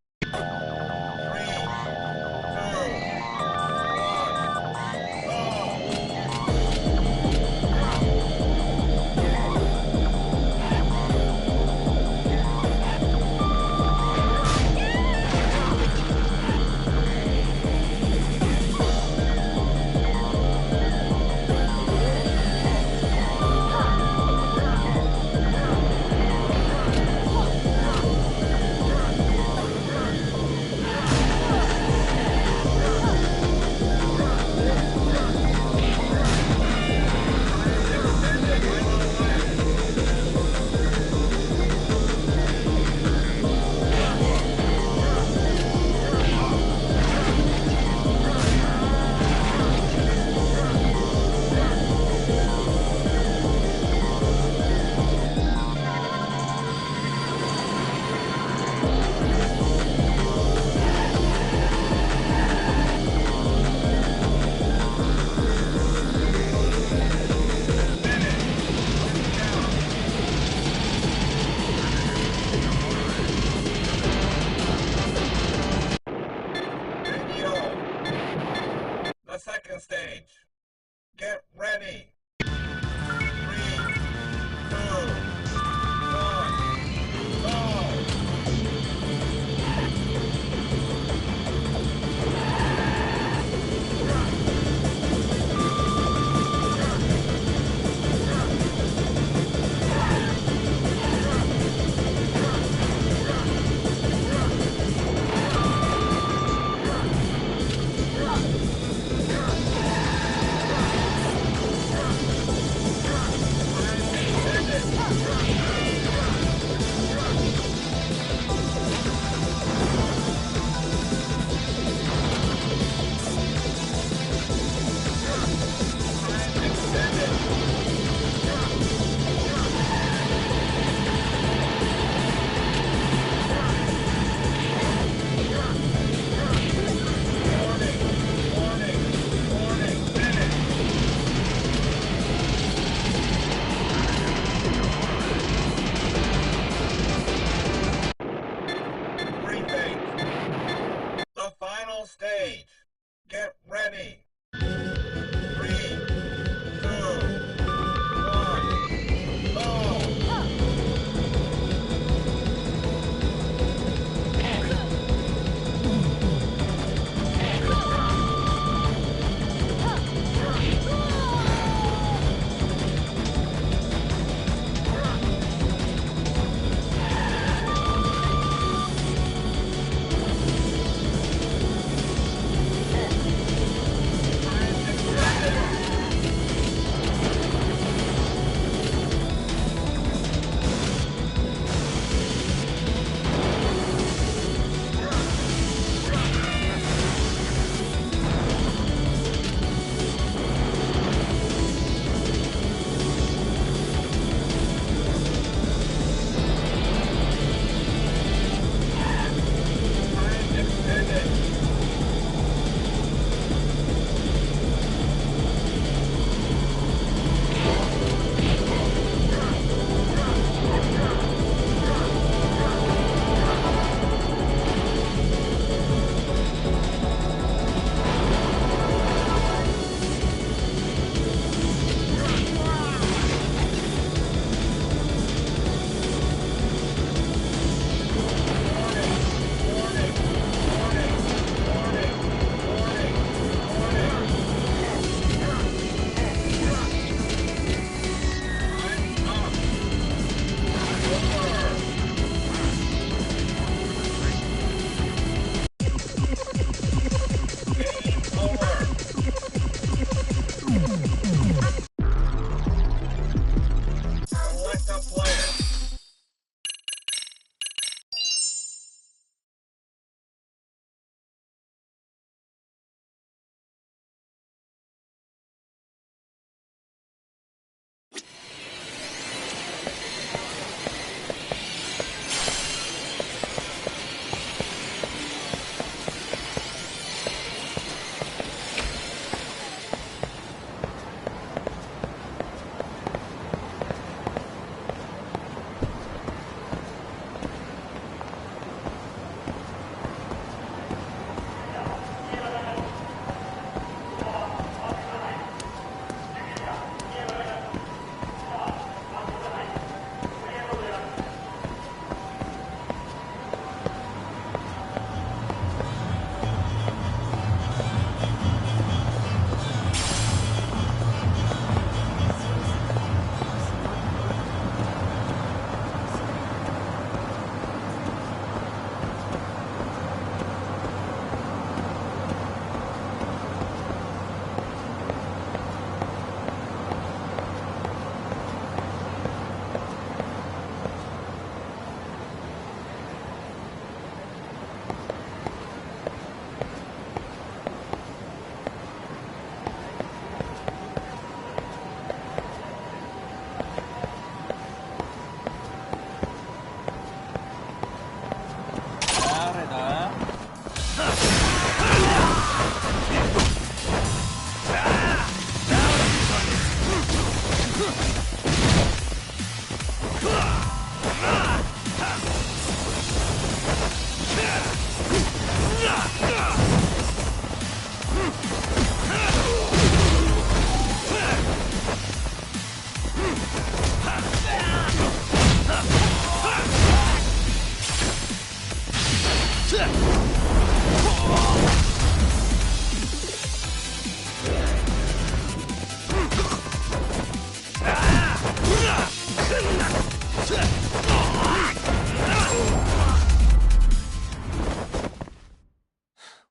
3, 2, 1.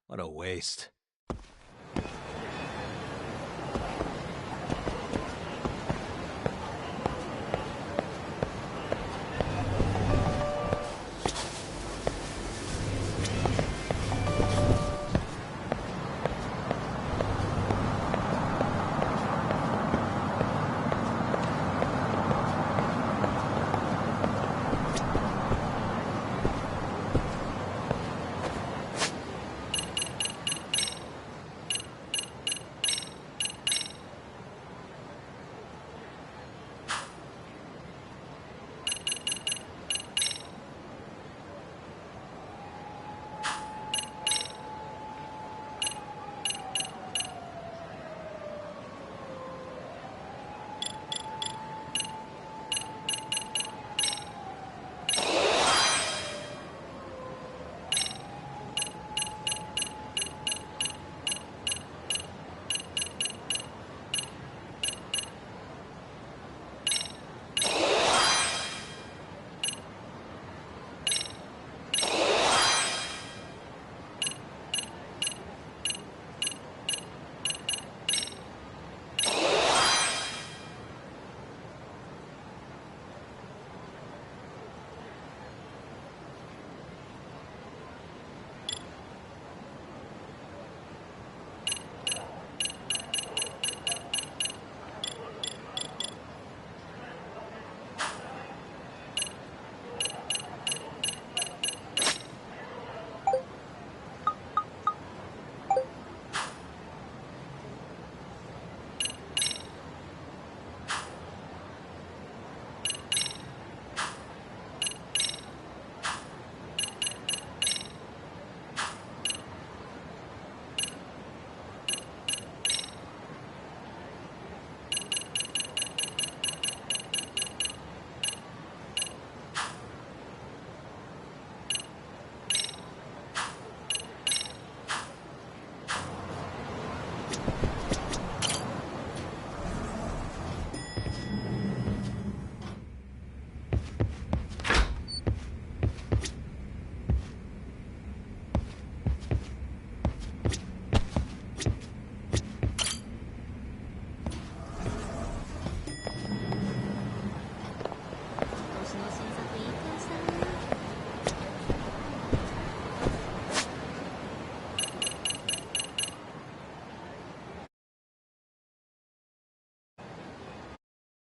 What a waste.